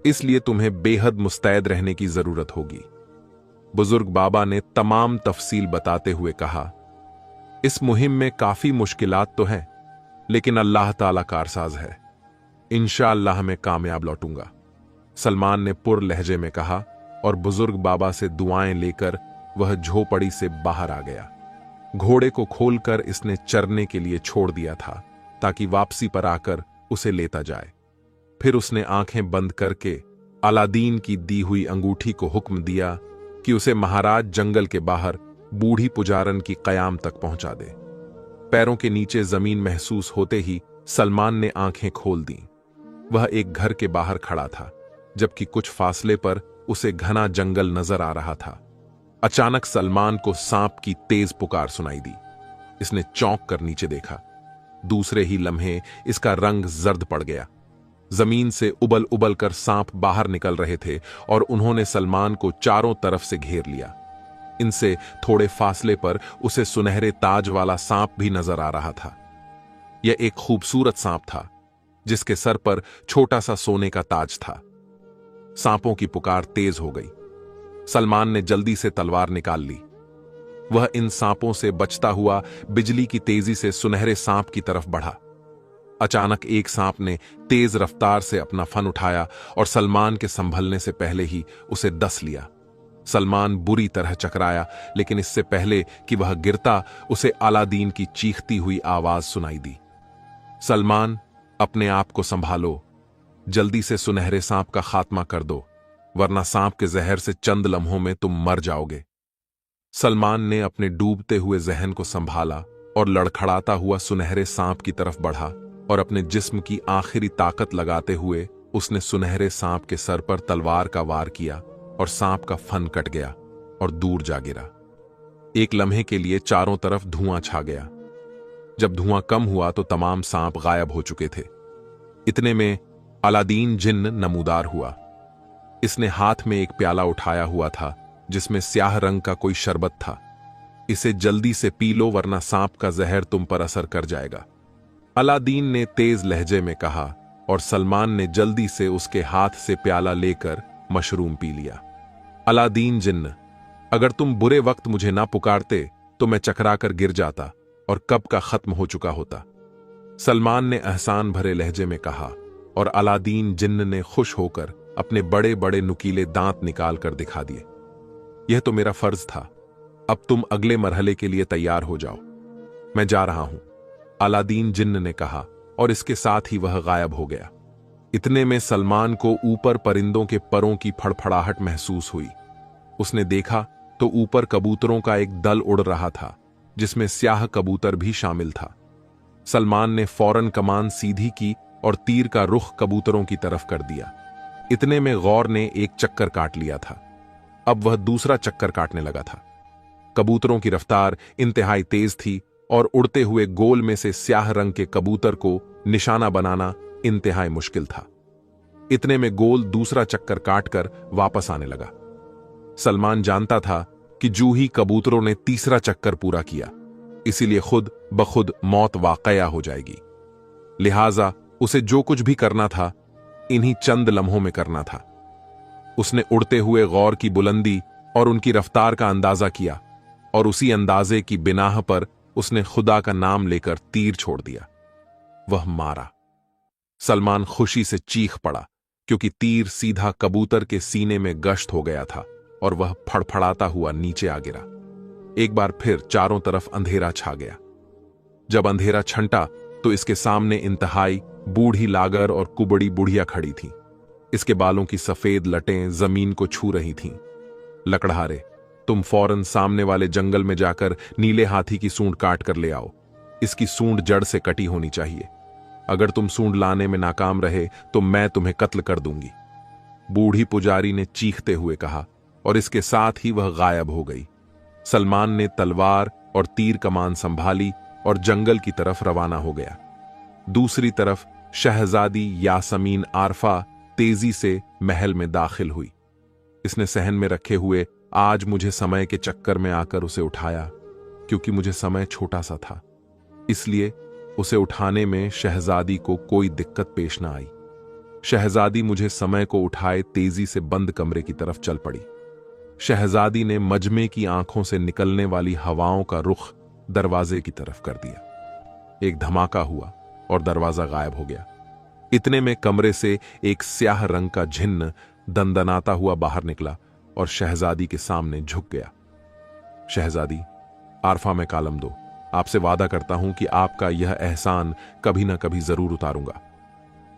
इसलिए तुम्हें बेहद मुस्तैद रहने की जरूरत होगी। बुजुर्ग बाबा ने तमाम तफसील बताते हुए कहा, इस मुहिम में काफी मुश्किलात तो हैं, लेकिन अल्लाह ताला कारसाज है। इंशाअल्लाह मैं कामयाब लौटूंगा, सलमान ने पुर लहजे में कहा, और बुजुर्ग बाबा से दुआएं लेकर वह झोपड़ी से बाहर आ गया। घोड़े को खोलकर इसने चरने के लिए छोड़ दिया था ताकि वापसी पर आकर उसे लेता जाए। फिर उसने आंखें बंद करके अलादीन की दी हुई अंगूठी को हुक्म दिया कि उसे महाराज जंगल के बाहर बूढ़ी पुजारन की कयाम तक पहुंचा दे। पैरों के नीचे जमीन महसूस होते ही सलमान ने आंखें खोल दी। वह एक घर के बाहर खड़ा था, जबकि कुछ फासले पर उसे घना जंगल नजर आ रहा था। अचानक सलमान को सांप की तेज पुकार सुनाई दी। इसने चौंक कर नीचे देखा। दूसरे ही लम्हे इसका रंग जर्द पड़ गया। जमीन से उबल उबल कर सांप बाहर निकल रहे थे और उन्होंने सलमान को चारों तरफ से घेर लिया। इनसे थोड़े फासले पर उसे सुनहरे ताज वाला सांप भी नजर आ रहा था। यह एक खूबसूरत सांप था जिसके सर पर छोटा सा सोने का ताज था। सांपों की पुकार तेज हो गई। सलमान ने जल्दी से तलवार निकाल ली। वह इन सांपों से बचता हुआ बिजली की तेजी से सुनहरे सांप की तरफ बढ़ा। अचानक एक सांप ने तेज रफ्तार से अपना फन उठाया और सलमान के संभलने से पहले ही उसे डस लिया। सलमान बुरी तरह चकराया, लेकिन इससे पहले कि वह गिरता उसे अलादीन की चीखती हुई आवाज सुनाई दी, सलमान, अपने आप को संभालो, जल्दी से सुनहरे सांप का खात्मा कर दो, वरना सांप के जहर से चंद लम्हों में तुम मर जाओगे। सलमान ने अपने डूबते हुए जहन को संभाला और लड़खड़ाता हुआ सुनहरे सांप की तरफ बढ़ा और अपने जिस्म की आखिरी ताकत लगाते हुए उसने सुनहरे सांप के सर पर तलवार का वार किया और सांप का फन कट गया और दूर जा गिरा। एक लम्हे के लिए चारों तरफ धुआं छा गया। जब धुआं कम हुआ तो तमाम सांप गायब हो चुके थे। इतने में अलादीन जिन्न नमूदार हुआ। इसने हाथ में एक प्याला उठाया हुआ था जिसमें स्याह रंग का कोई शरबत था। इसे जल्दी से पी लो, वरना सांप का जहर तुम पर असर कर जाएगा, अलादीन ने तेज लहजे में कहा, और सलमान ने जल्दी से उसके हाथ से प्याला लेकर मशरूम पी लिया। अलादीन जिन्न, अगर तुम बुरे वक्त मुझे ना पुकारते तो मैं चकरा कर गिर जाता और कब का खत्म हो चुका होता, सलमान ने एहसान भरे लहजे में कहा, और अलादीन जिन्न ने खुश होकर अपने बड़े बड़े नुकीले दांत निकाल कर दिखा दिए। यह तो मेरा फर्ज था, अब तुम अगले मरहले के लिए तैयार हो जाओ, मैं जा रहा हूं, अलादीन जिन्न ने कहा, और इसके साथ ही वह गायब हो गया। इतने में सलमान को ऊपर परिंदों के परों की फड़फड़ाहट महसूस हुई। उसने देखा तो ऊपर कबूतरों का एक दल उड़ रहा था जिसमें स्याह कबूतर भी शामिल था। सलमान ने फौरन कमान सीधी की और तीर का रुख कबूतरों की तरफ कर दिया। इतने में गौर ने एक चक्कर काट लिया था। अब वह दूसरा चक्कर काटने लगा था। कबूतरों की रफ्तार इंतहाई तेज थी और उड़ते हुए गोल में से स्याह रंग के कबूतर को निशाना बनाना इंतहाई मुश्किल था। इतने में गोल दूसरा चक्कर काटकर वापस आने लगा। सलमान जानता था कि जूही कबूतरों ने तीसरा चक्कर पूरा किया, इसीलिए खुद ब खुद मौत वाकया हो जाएगी। लिहाजा उसे जो कुछ भी करना था इन्हीं चंद लम्हों में करना था। उसने उड़ते हुए गौर की बुलंदी और उनकी रफ्तार का अंदाजा किया और उसी अंदाजे की बिनाह पर उसने खुदा का नाम लेकर तीर छोड़ दिया। वह मारा। सलमान खुशी से चीख पड़ा क्योंकि तीर सीधा कबूतर के सीने में गश्त हो गया था और वह फड़फड़ाता हुआ नीचे आ गिरा। एक बार फिर चारों तरफ अंधेरा छा गया। जब अंधेरा छंटा तो इसके सामने इंतहाई बूढ़ी लागर और कुबड़ी बुढ़िया खड़ी थीं। इसके बालों की सफेद लटें जमीन को छू रही थीं। लकड़हारे, तुम फौरन सामने वाले जंगल में जाकर नीले हाथी की सूंड काट कर ले आओ। इसकी सूंड जड़ से कटी होनी चाहिए। अगर तुम सूंड लाने में नाकाम रहे तो मैं तुम्हें कत्ल कर दूंगी। बूढ़ी पुजारी ने चीखते हुए कहा और इसके साथ ही वह गायब हो गई। सलमान ने तलवार और तीर कमान संभाली और जंगल की तरफ रवाना हो गया। दूसरी तरफ शहजादी यासमीन आरफा तेजी से महल में दाखिल हुई। इसने सहन में रखे हुए आज मुझे समय के चक्कर में आकर उसे उठाया। क्योंकि मुझे समय छोटा सा था इसलिए उसे उठाने में शहजादी को कोई दिक्कत पेश न आई। शहजादी मुझे समय को उठाए तेजी से बंद कमरे की तरफ चल पड़ी। शहजादी ने मजमे की आंखों से निकलने वाली हवाओं का रुख दरवाजे की तरफ कर दिया। एक धमाका हुआ और दरवाजा गायब हो गया। इतने में कमरे से एक स्याह रंग का झिन्न दंदनाता हुआ बाहर निकला और शहजादी के सामने झुक गया। शहजादी, आरफा में कालम दो। आपसे वादा करता हूं कि आपका यह एहसान कभी ना कभी जरूर उतारूंगा।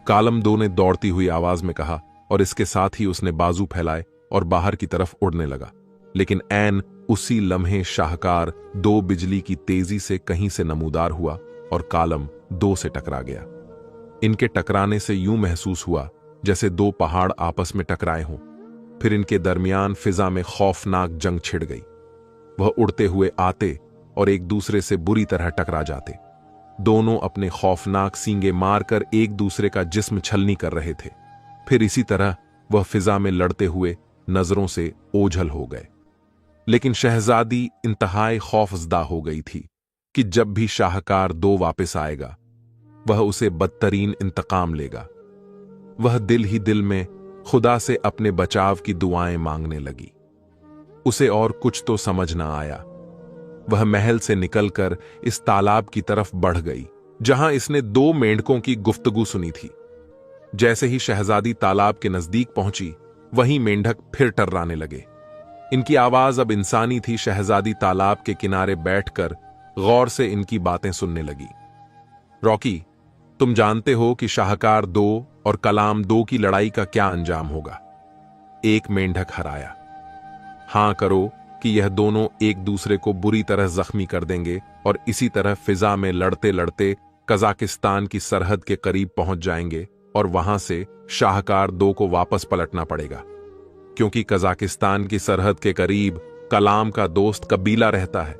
कालम दो ने दौड़ती हुई आवाज में कहा और इसके साथ ही उसने बाजू फैलाए और बाहर की तरफ उड़ने लगा। लेकिन ऐन उसी लम्हे शाहकार दो बिजली की तेजी से कहीं से नमूदार हुआ और कालम दो से टकरा गया। इनके टकराने से यूं महसूस हुआ जैसे दो पहाड़ आपस में टकराए हों। फिर इनके दरमियान फिजा में खौफनाक जंग छिड़ गई। वह उड़ते हुए आते और एक दूसरे से बुरी तरह टकरा जाते। दोनों अपने खौफनाक सींगे मारकर एक दूसरे का जिस्म छलनी कर रहे थे। फिर इसी तरह वह फिजा में लड़ते हुए नजरों से ओझल हो गए। लेकिन शहजादी इंतहाई खौफजदा हो गई थी कि जब भी शाहकार दो वापस आएगा वह उसे बदतरीन इंतकाम लेगा। वह दिल ही दिल में खुदा से अपने बचाव की दुआएं मांगने लगी। उसे और कुछ तो समझ ना आया। वह महल से निकलकर इस तालाब की तरफ बढ़ गई जहां इसने दो मेंढकों की गुफ्तगू सुनी थी। जैसे ही शहजादी तालाब के नजदीक पहुंची वहीं मेंढक फिर टर्राने लगे। इनकी आवाज अब इंसानी थी। शहजादी तालाब के किनारे बैठकर गौर से इनकी बातें सुनने लगी। रॉकी, तुम जानते हो कि शाहकार दो और कलाम दो की लड़ाई का क्या अंजाम होगा? एक मेंढक हराया। हां करो कि यह दोनों एक दूसरे को बुरी तरह जख्मी कर देंगे और इसी तरह फिजा में लड़ते लड़ते कजाकिस्तान की सरहद के करीब पहुंच जाएंगे और वहां से शाहकार दो को वापस पलटना पड़ेगा। क्योंकि कजाकिस्तान की सरहद के करीब कलाम का दोस्त कबीला रहता है।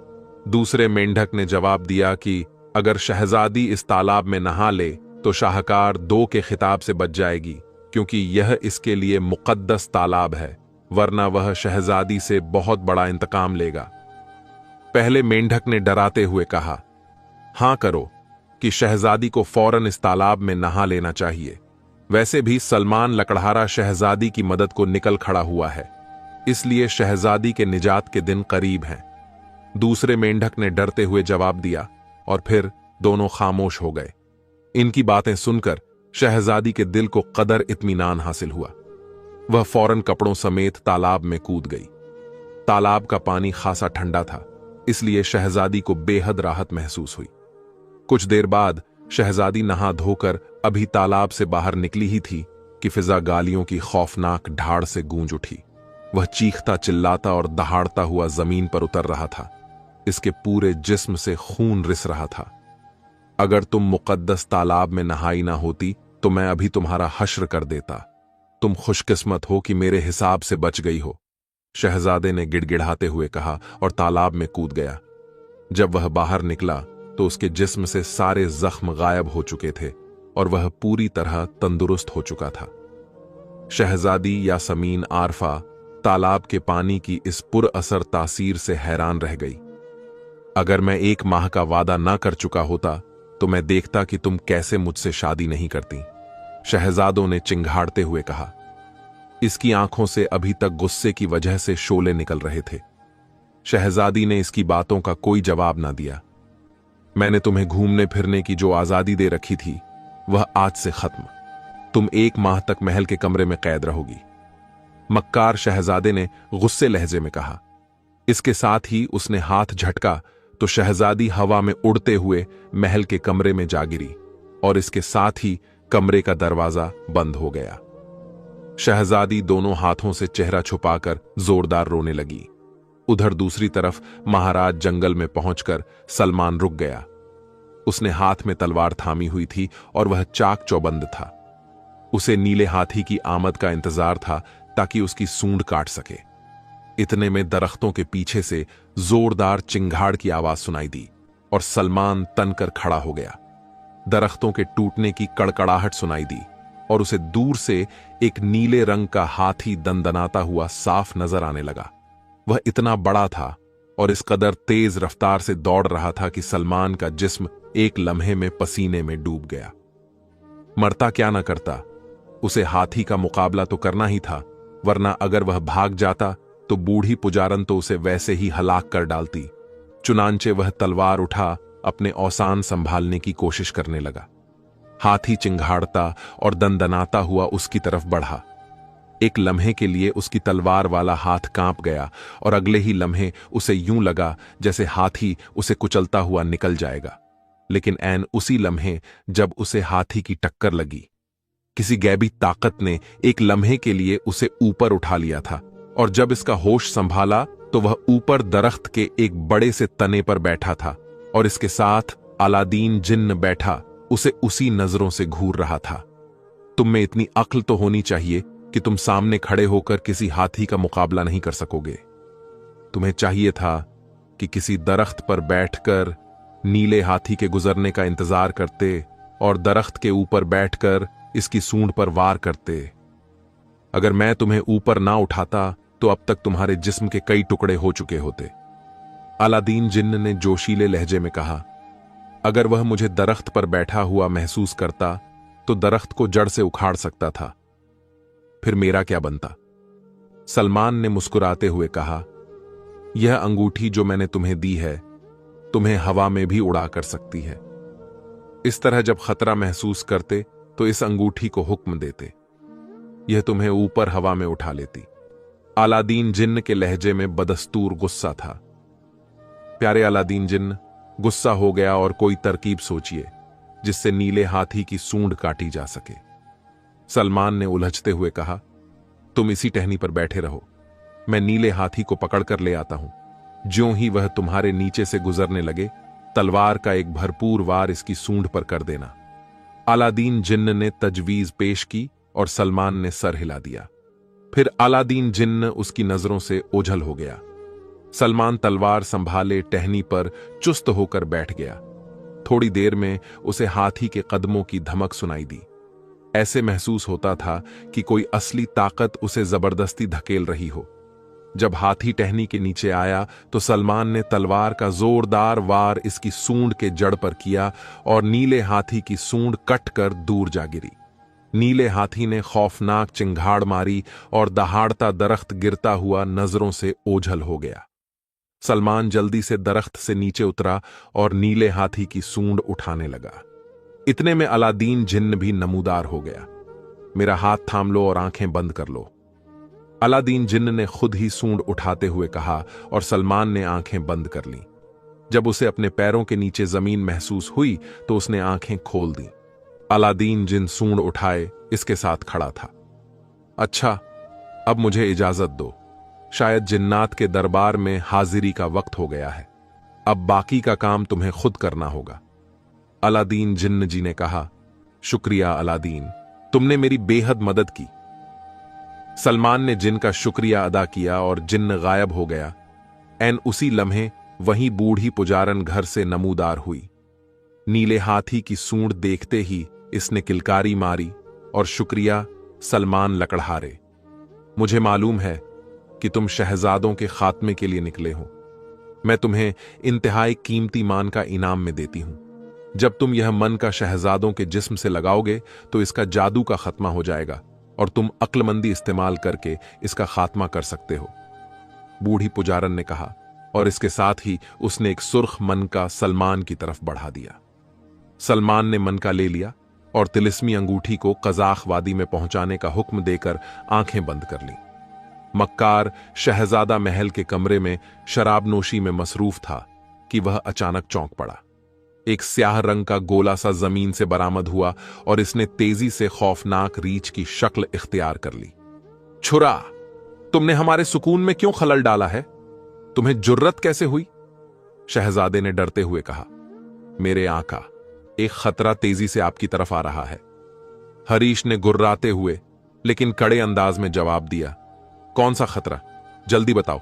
दूसरे मेंढक ने जवाब दिया कि अगर शहजादी इस तालाब में नहा ले तो शाहकार दो के खिताब से बच जाएगी, क्योंकि यह इसके लिए मुकद्दस तालाब है, वरना वह शहजादी से बहुत बड़ा इंतकाम लेगा। पहले मेंढक ने डराते हुए कहा, हां करो कि शहजादी को फौरन इस तालाब में नहा लेना चाहिए। वैसे भी सलमान लकड़हारा शहजादी की मदद को निकल खड़ा हुआ है, इसलिए शहजादी के निजात के दिन करीब हैं। दूसरे मेंढक ने डरते हुए जवाब दिया और फिर दोनों खामोश हो गए। इनकी बातें सुनकर शहजादी के दिल को कदर इत्मीनान हासिल हुआ। वह फौरन कपड़ों समेत तालाब में कूद गई। तालाब का पानी खासा ठंडा था, इसलिए शहजादी को बेहद राहत महसूस हुई। कुछ देर बाद शहजादी नहा धोकर अभी तालाब से बाहर निकली ही थी कि फिजा गालियों की खौफनाक ढाड़ से गूंज उठी। वह चीखता चिल्लाता और दहाड़ता हुआ जमीन पर उतर रहा था। इसके पूरे जिस्म से खून रिस रहा था। अगर तुम मुकद्दस तालाब में नहाई ना होती तो मैं अभी तुम्हारा हश्र कर देता। तुम खुशकिस्मत हो कि मेरे हिसाब से बच गई हो, शहजादे ने गिड़गिड़ाते हुए कहा और तालाब में कूद गया। जब वह बाहर निकला तो उसके जिस्म से सारे जख्म गायब हो चुके थे और वह पूरी तरह तंदुरुस्त हो चुका था। शहजादी यासमीन आरफा तालाब के पानी की इस पुरअसर तासीर से हैरान रह गई। अगर मैं 1 माह का वादा ना कर चुका होता तो मैं देखता कि तुम कैसे मुझसे शादी नहीं करती, शहजादों ने चिंघाड़ते हुए कहा। इसकी आंखों से अभी तक गुस्से की वजह से शोले निकल रहे थे। शहजादी ने इसकी बातों का कोई जवाब ना दिया। मैंने तुम्हें घूमने फिरने की जो आजादी दे रखी थी वह आज से खत्म। तुम 1 माह तक महल के कमरे में कैद रहोगी, मक्कार शहजादे ने गुस्से लहजे में कहा। इसके साथ ही उसने हाथ झटका तो शहजादी हवा में उड़ते हुए महल के कमरे में जा गिरी और इसके साथ ही कमरे का दरवाजा बंद हो गया। शहजादी दोनों हाथों से चेहरा छुपाकर जोरदार रोने लगी। उधर दूसरी तरफ महाराज जंगल में पहुंचकर सलमान रुक गया। उसने हाथ में तलवार थामी हुई थी और वह चाक चौबंद था। उसे नीले हाथी की आमद का इंतजार था ताकि उसकी सूंड काट सके। इतने में दरख्तों के पीछे से जोरदार चिंगाड़ की आवाज सुनाई दी और सलमान तनकर खड़ा हो गया। दरख्तों के टूटने की कड़कड़ाहट सुनाई दी और उसे दूर से एक नीले रंग का हाथी दंदनाता हुआ साफ नजर आने लगा। वह इतना बड़ा था और इस कदर तेज रफ्तार से दौड़ रहा था कि सलमान का जिस्म एक लम्हे में पसीने में डूब गया। मरता क्या न करता, उसे हाथी का मुकाबला तो करना ही था, वरना अगर वह भाग जाता तो बूढ़ी पुजारन तो उसे वैसे ही हलाक कर डालती। चुनांचे वह तलवार उठा अपने औसान संभालने की कोशिश करने लगा। हाथी चिंघाड़ता और दंदनाता हुआ उसकी तरफ बढ़ा। एक लम्हे के लिए उसकी तलवार वाला हाथ कांप गया और अगले ही लम्हे उसे यूं लगा जैसे हाथी उसे कुचलता हुआ निकल जाएगा। लेकिन ऐन उसी लम्हे जब उसे हाथी की टक्कर लगी, किसी गैबी ताकत ने एक लम्हे के लिए उसे ऊपर उठा लिया था और जब इसका होश संभाला तो वह ऊपर दरख्त के एक बड़े से तने पर बैठा था और इसके साथ अलादीन जिन्न बैठा उसे उसी नजरों से घूर रहा था। तुम में इतनी अक्ल तो होनी चाहिए कि तुम सामने खड़े होकर किसी हाथी का मुकाबला नहीं कर सकोगे। तुम्हें चाहिए था कि किसी दरख्त पर बैठकर नीले हाथी के गुजरने का इंतजार करते और दरख्त के ऊपर बैठकर इसकी सूंड पर वार करते। अगर मैं तुम्हें ऊपर ना उठाता तो अब तक तुम्हारे जिस्म के कई टुकड़े हो चुके होते। अलादीन जिन्न ने जोशीले लहजे में कहा, अगर वह मुझे दरख्त पर बैठा हुआ महसूस करता तो दरख्त को जड़ से उखाड़ सकता था, फिर मेरा क्या बनता। सलमान ने मुस्कुराते हुए कहा, यह अंगूठी जो मैंने तुम्हें दी है तुम्हें हवा में भी उड़ा कर सकती है। इस तरह जब खतरा महसूस करते तो इस अंगूठी को हुक्म देते, यह तुम्हें ऊपर हवा में उठा लेती। अलादीन जिन्न के लहजे में बदस्तूर गुस्सा था। प्यारे अलादीन जिन्न, गुस्सा हो गया और कोई तरकीब सोचिए जिससे नीले हाथी की सूंड काटी जा सके। सलमान ने उलझते हुए कहा, तुम इसी टहनी पर बैठे रहो, मैं नीले हाथी को पकड़कर ले आता हूं। ज्यों ही वह तुम्हारे नीचे से गुजरने लगे, तलवार का एक भरपूर वार इसकी सूंड पर कर देना। अलादीन जिन्न ने तजवीज पेश की और सलमान ने सर हिला दिया। फिर अलादीन जिन्न उसकी नजरों से ओझल हो गया। सलमान तलवार संभाले टहनी पर चुस्त होकर बैठ गया। थोड़ी देर में उसे हाथी के कदमों की धमक सुनाई दी। ऐसे महसूस होता था कि कोई असली ताकत उसे जबरदस्ती धकेल रही हो। जब हाथी टहनी के नीचे आया तो सलमान ने तलवार का जोरदार वार इसकी सूंड के जड़ पर किया और नीले हाथी की सूंड कटकर दूर जा गिरी। नीले हाथी ने खौफनाक चिंगाड़ मारी और दहाड़ता दरख्त गिरता हुआ नजरों से ओझल हो गया। सलमान जल्दी से दरख्त से नीचे उतरा और नीले हाथी की सूंड उठाने लगा। इतने में अलादीन जिन्न भी नमूदार हो गया। मेरा हाथ थाम लो और आंखें बंद कर लो, अलादीन जिन्न ने खुद ही सूंड उठाते हुए कहा और सलमान ने आंखें बंद कर लीं। जब उसे अपने पैरों के नीचे जमीन महसूस हुई तो उसने आंखें खोल दी। अलादीन जिन सूंड उठाए इसके साथ खड़ा था। अच्छा, अब मुझे इजाजत दो, शायद जिन्नात के दरबार में हाजिरी का वक्त हो गया है। अब बाकी का काम तुम्हें खुद करना होगा। अलादीन जिन्न जी ने कहा, शुक्रिया अलादीन, तुमने मेरी बेहद मदद की। सलमान ने जिन का शुक्रिया अदा किया और जिन्न गायब हो गया। ऐन उसी लम्हे वहीं बूढ़ी पुजारन घर से नमूदार हुई। नीले हाथी की सूंड देखते ही इसने किलकारी मारी और शुक्रिया सलमान लकड़हारे। मुझे मालूम है कि तुम शहजादों के खात्मे के लिए निकले हो। मैं तुम्हें इंतहाई कीमती मान का इनाम में देती हूं। जब तुम यह मन का शहजादों के जिस्म से लगाओगे तो इसका जादू का खत्मा हो जाएगा और तुम अक्लमंदी इस्तेमाल करके इसका खात्मा कर सकते हो। बूढ़ी पुजारन ने कहा, और इसके साथ ही उसने एक सुर्ख मन का सलमान की तरफ बढ़ा दिया। सलमान ने मन का ले लिया और तिलिस्मी अंगूठी को कजाख वादी में पहुंचाने का हुक्म देकर आंखें बंद कर ली। मक्कार शहजादा महल के कमरे में शराबनोशी में मसरूफ था कि वह अचानक चौंक पड़ा। एक स्याह रंग का गोला सा जमीन से बरामद हुआ और इसने तेजी से खौफनाक रीछ की शक्ल इख्तियार कर ली। छुरा, तुमने हमारे सुकून में क्यों खलल डाला है? तुम्हें जुर्रत कैसे हुई? शहजादे ने डरते हुए कहा। मेरे आका, एक खतरा तेजी से आपकी तरफ आ रहा है। हरीश ने गुर्राते हुए लेकिन कड़े अंदाज में जवाब दिया। कौन सा खतरा? जल्दी बताओ।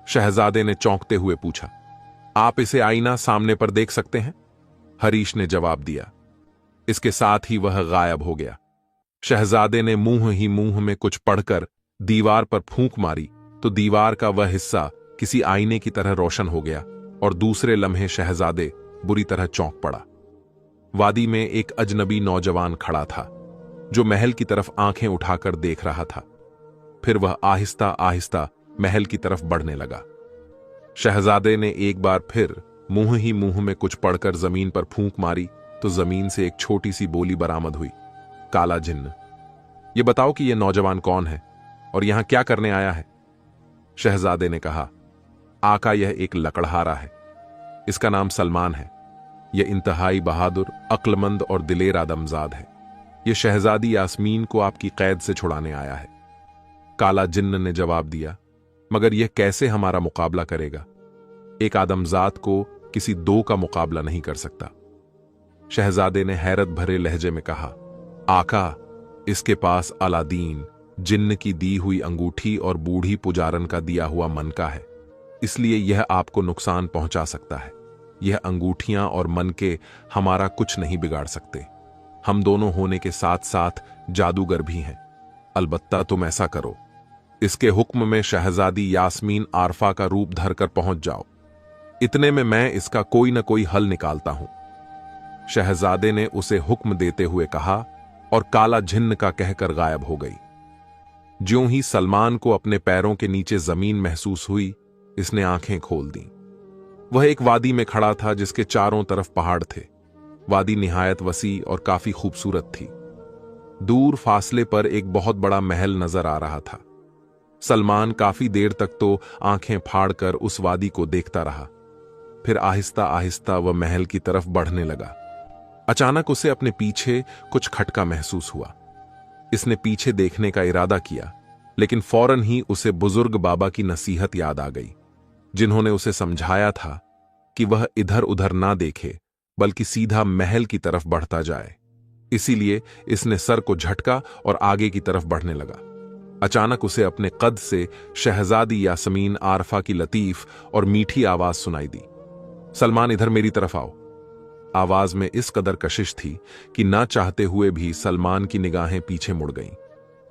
शहजादे ने चौंकते हुए पूछा। आप इसे आईना सामने पर देख सकते हैं? हरीश ने जवाब दिया। इसके साथ ही वह गायब हो गया। शहजादे ने मुंह ही मुंह में कुछ पढ़कर दीवार पर फूंक मारी तो दीवार का वह हिस्सा किसी आईने की तरह रोशन हो गया और दूसरे लम्हे शहजादे बुरी तरह चौंक पड़ा। वादी में एक अजनबी नौजवान खड़ा था जो महल की तरफ आंखें उठाकर देख रहा था। फिर वह आहिस्ता आहिस्ता महल की तरफ बढ़ने लगा। शहजादे ने एक बार फिर मुंह ही मुंह में कुछ पढ़कर जमीन पर फूंक मारी तो जमीन से एक छोटी सी बोली बरामद हुई। काला जिन्न। यह बताओ कि यह नौजवान कौन है और यहां क्या करने आया है? शहजादे ने कहा, आका, यह एक लकड़हारा है। इसका नाम सलमान है। यह इंतहाई बहादुर, अक्लमंद और दिलेर आदमजाद है। यह शहजादी यास्मीन को आपकी कैद से छुड़ाने आया है। काला जिन्न ने जवाब दिया, मगर यह कैसे हमारा मुकाबला करेगा? एक आदमजात को किसी दो का मुकाबला नहीं कर सकता। शहजादे ने हैरत भरे लहजे में कहा, आका, इसके पास अलादीन जिन्न की दी हुई अंगूठी और बूढ़ी पुजारन का दिया हुआ मनका है, इसलिए यह आपको नुकसान पहुंचा सकता है। यह अंगूठियां और मनके हमारा कुछ नहीं बिगाड़ सकते। हम दोनों होने के साथ साथ जादूगर भी हैं। अलबत्ता तुम ऐसा करो, इसके हुक्म में शहजादी यास्मीन आरफा का रूप धरकर पहुंच जाओ। इतने में मैं इसका कोई न कोई हल निकालता हूं। शहजादे ने उसे हुक्म देते हुए कहा और काला झिन्न का कहकर गायब हो गई। ज्यों ही सलमान को अपने पैरों के नीचे जमीन महसूस हुई, इसने आंखें खोल दी। वह एक वादी में खड़ा था जिसके चारों तरफ पहाड़ थे। वादी निहायत वसी और काफी खूबसूरत थी। दूर फासले पर एक बहुत बड़ा महल नजर आ रहा था। सलमान काफी देर तक तो आंखें फाड़कर उस वादी को देखता रहा। फिर आहिस्ता आहिस्ता वह महल की तरफ बढ़ने लगा। अचानक उसे अपने पीछे कुछ खटका महसूस हुआ। इसने पीछे देखने का इरादा किया, लेकिन फौरन ही उसे बुजुर्ग बाबा की नसीहत याद आ गई, जिन्होंने उसे समझाया था कि वह इधर उधर ना देखे बल्कि सीधा महल की तरफ बढ़ता जाए। इसीलिए इसने सर को झटका और आगे की तरफ बढ़ने लगा। अचानक उसे अपने कद से शहजादी यास्मीन आरफा की लतीफ और मीठी आवाज सुनाई दी। सलमान, इधर मेरी तरफ आओ। आवाज में इस कदर कशिश थी कि ना चाहते हुए भी सलमान की निगाहें पीछे मुड़ गईं,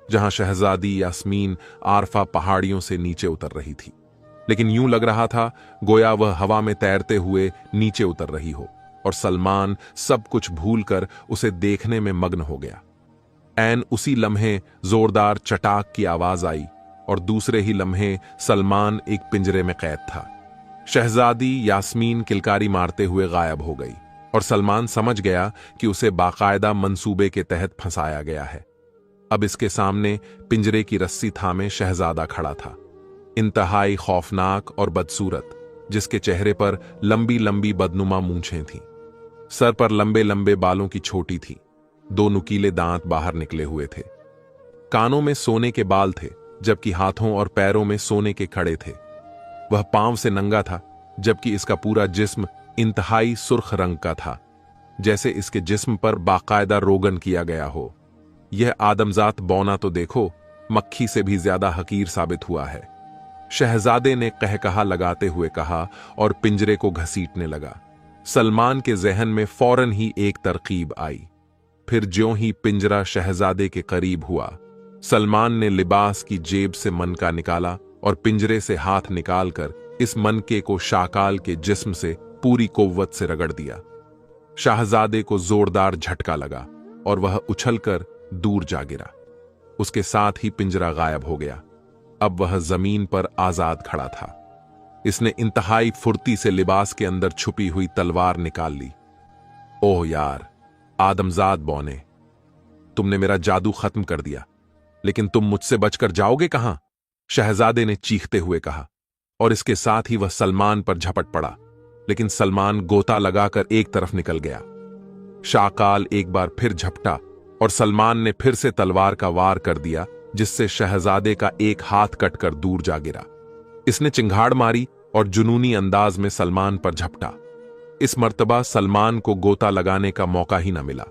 जहां शहजादी यास्मीन आरफा पहाड़ियों से नीचे उतर रही थी। लेकिन यूं लग रहा था गोया वह हवा में तैरते हुए नीचे उतर रही हो और सलमान सब कुछ भूलकर उसे देखने में मग्न हो गया। ऐन उसी लम्हे जोरदार चटाक की आवाज आई और दूसरे ही लम्हे सलमान एक पिंजरे में कैद था। शहजादी यास्मीन किलकारी मारते हुए गायब हो गई और सलमान समझ गया कि उसे बाकायदा मंसूबे के तहत फंसाया गया है। अब इसके सामने पिंजरे की रस्सी थामे शहजादा खड़ा था, इंतहाई खौफनाक और बदसूरत, जिसके चेहरे पर लंबी लंबी बदनुमा मूंछें थीं। सर पर लंबे लंबे बालों की छोटी थी, 2 नुकीले दांत बाहर निकले हुए थे। कानों में सोने के बाल थे, जबकि हाथों और पैरों में सोने के खड़े थे। वह पांव से नंगा था, जबकि इसका पूरा जिस्म इंतहाई सुर्ख रंग का था, जैसे इसके जिस्म पर बाकायदा रोगन किया गया हो। यह आदमजात बौना तो देखो, मक्खी से भी ज्यादा हकीर साबित हुआ है। शहजादे ने कहकहा लगाते हुए कहा और पिंजरे को घसीटने लगा। सलमान के जहन में फौरन ही एक तरकीब आई। फिर ज्यों ही पिंजरा शहजादे के करीब हुआ, सलमान ने लिबास की जेब से मनका निकाला और पिंजरे से हाथ निकालकर इस मनके को शाकाल के जिस्म से पूरी कुव्वत से रगड़ दिया। शाहजादे को जोरदार झटका लगा और वह उछलकर दूर जा गिरा। उसके साथ ही पिंजरा गायब हो गया। अब वह जमीन पर आजाद खड़ा था। इसने इंतहाई फुर्ती से लिबास के अंदर छुपी हुई तलवार निकाल ली। ओह यार, आदमजाद बौने, तुमने मेरा जादू खत्म कर दिया, लेकिन तुम मुझसे बचकर जाओगे कहां? शहजादे ने चीखते हुए कहा, और इसके साथ ही वह सलमान पर झपट पड़ा, लेकिन सलमान गोता लगाकर एक तरफ निकल गया। शाकाल एक बार फिर झपटा और सलमान ने फिर से तलवार का वार कर दिया, जिससे शहजादे का एक हाथ कटकर दूर जा गिरा। इसने चिंगाड़ मारी और जुनूनी अंदाज में सलमान पर झपटा। इस मर्तबा सलमान को गोता लगाने का मौका ही न मिला।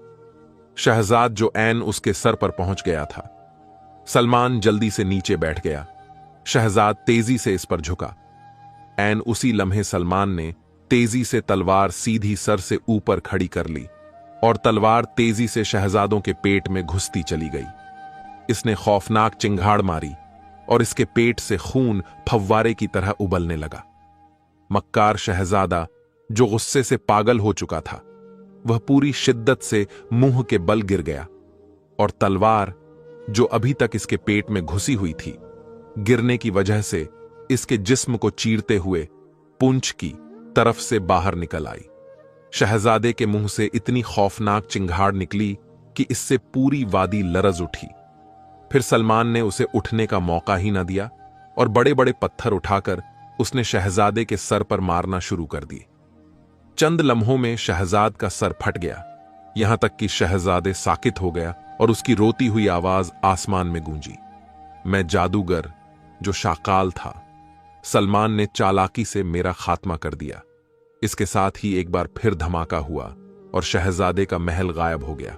शहजाद जो ऐन उसके सर पर पहुंच गया था। सलमान जल्दी से नीचे बैठ गया। शहजाद तेजी से इस पर झुका। ऐन उसी लम्हे सलमान ने तेजी से तलवार सीधी सर से ऊपर खड़ी कर ली और तलवार तेजी से शहजादों के पेट में घुसती चली गई। इसने खौफनाक चिंगाड़ मारी और इसके पेट से खून फव्वारे की तरह उबलने लगा। मक्कार शहजादा, जो गुस्से से पागल हो चुका था, वह पूरी शिद्दत से मुंह के बल गिर गया और तलवार, जो अभी तक इसके पेट में घुसी हुई थी, गिरने की वजह से इसके जिस्म को चीरते हुए पूंछ की तरफ से बाहर निकल आई। शहजादे के मुंह से इतनी खौफनाक चिंगाड़ निकली कि इससे पूरी वादी लरज उठी। फिर सलमान ने उसे उठने का मौका ही न दिया और बड़े बड़े पत्थर उठाकर उसने शहजादे के सर पर मारना शुरू कर दिए। चंद लम्हों में शहजाद का सर फट गया, यहां तक कि शहजादे साकित हो गया और उसकी रोती हुई आवाज आसमान में गूंजी। मैं जादूगर जो शाकाल था, सलमान ने चालाकी से मेरा खात्मा कर दिया। इसके साथ ही एक बार फिर धमाका हुआ और शहजादे का महल गायब हो गया।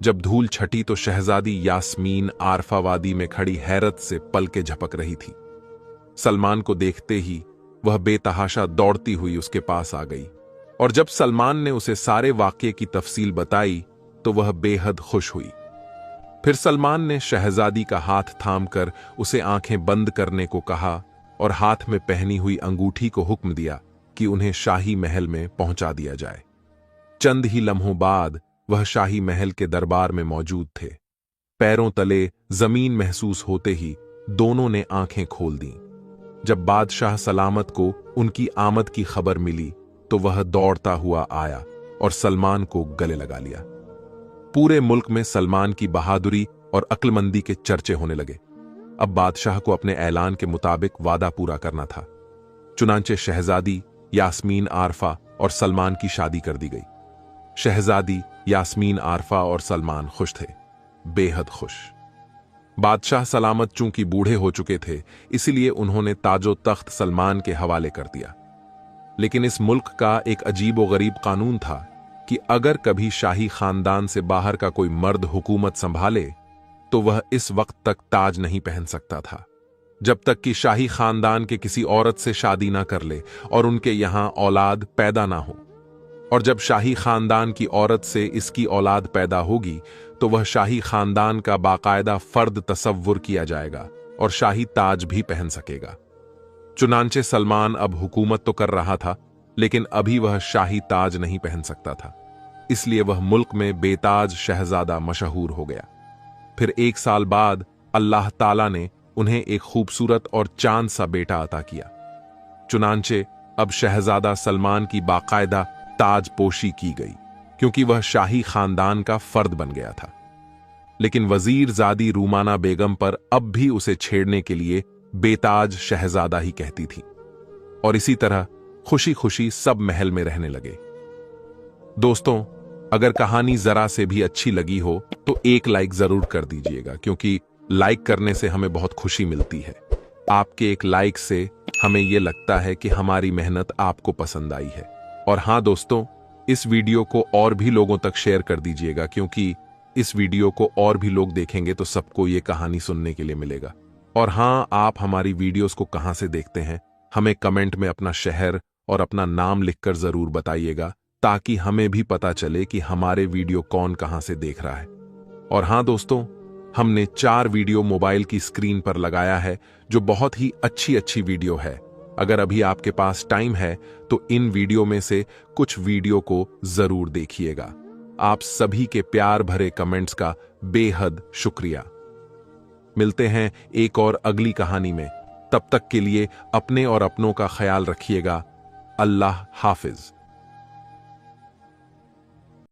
जब धूल छटी तो शहजादी यास्मीन आरफा वादी में खड़ी हैरत से पल के झपक रही थी। सलमान को देखते ही वह बेतहाशा दौड़ती हुई उसके पास आ गई और जब सलमान ने उसे सारे वाकये की तफसील बताई तो वह बेहद खुश हुई। फिर सलमान ने शहजादी का हाथ थामकर उसे आंखें बंद करने को कहा और हाथ में पहनी हुई अंगूठी को हुक्म दिया कि उन्हें शाही महल में पहुंचा दिया जाए। चंद ही लम्हों बाद वह शाही महल के दरबार में मौजूद थे। पैरों तले जमीन महसूस होते ही दोनों ने आंखें खोल दीं। जब बादशाह सलामत को उनकी आमद की खबर मिली तो वह दौड़ता हुआ आया और सलमान को गले लगा लिया। पूरे मुल्क में सलमान की बहादुरी और अक्लमंदी के चर्चे होने लगे। अब बादशाह को अपने ऐलान के मुताबिक वादा पूरा करना था। चुनांचे शहजादी यास्मीन आरफा और सलमान की शादी कर दी गई। शहजादी यास्मीन आरफा और सलमान खुश थे, बेहद खुश। बादशाह सलामत चूंकि बूढ़े हो चुके थे, इसलिए उन्होंने ताजो तख्त सलमान के हवाले कर दिया। लेकिन इस मुल्क का एक अजीबो गरीब कानून था कि अगर कभी शाही खानदान से बाहर का कोई मर्द हुकूमत संभाले तो वह इस वक्त तक ताज नहीं पहन सकता था, जब तक कि शाही खानदान के किसी औरत से शादी ना कर ले और उनके यहां औलाद पैदा ना हो। और जब शाही खानदान की औरत से इसकी औलाद पैदा होगी तो वह शाही खानदान का बाकायदा फर्द तसव्वुर किया जाएगा और शाही ताज भी पहन सकेगा। चुनांचे सलमान अब हुकूमत तो कर रहा था, लेकिन अभी वह शाही ताज नहीं पहन सकता था, इसलिए वह मुल्क में बेताज शहजादा मशहूर हो गया। फिर 1 साल बाद अल्लाह ताला ने उन्हें एक खूबसूरत और चांद सा बेटा अता किया। चुनांचे अब शहजादा सलमान की बाकायदा ताज पोशी की गई, क्योंकि वह शाही खानदान का फर्द बन गया था। लेकिन वजीर जादी रूमाना बेगम पर अब भी उसे छेड़ने के लिए बेताज शहजादा ही कहती थी, और इसी तरह खुशी खुशी सब महल में रहने लगे। दोस्तों, अगर कहानी जरा से भी अच्छी लगी हो तो एक लाइक जरूर कर दीजिएगा, क्योंकि लाइक करने से हमें बहुत खुशी मिलती है। आपके एक लाइक से हमें यह लगता है कि हमारी मेहनत आपको पसंद आई है। और हां दोस्तों, इस वीडियो को और भी लोगों तक शेयर कर दीजिएगा, क्योंकि इस वीडियो को और भी लोग देखेंगे तो सबको ये कहानी सुनने के लिए मिलेगा। और हां, आप हमारी वीडियोस को कहां से देखते हैं, हमें कमेंट में अपना शहर और अपना नाम लिखकर जरूर बताइएगा, ताकि हमें भी पता चले कि हमारे वीडियो कौन कहां से देख रहा है। और हां दोस्तों, हमने 4 वीडियो मोबाइल की स्क्रीन पर लगाया है, जो बहुत ही अच्छी वीडियो है। अगर अभी आपके पास टाइम है तो इन वीडियो में से कुछ वीडियो को जरूर देखिएगा। आप सभी के प्यार भरे कमेंट्स का बेहद शुक्रिया। मिलते हैं एक और अगली कहानी में। तब तक के लिए अपने और अपनों का ख्याल रखिएगा। अल्लाह हाफिज।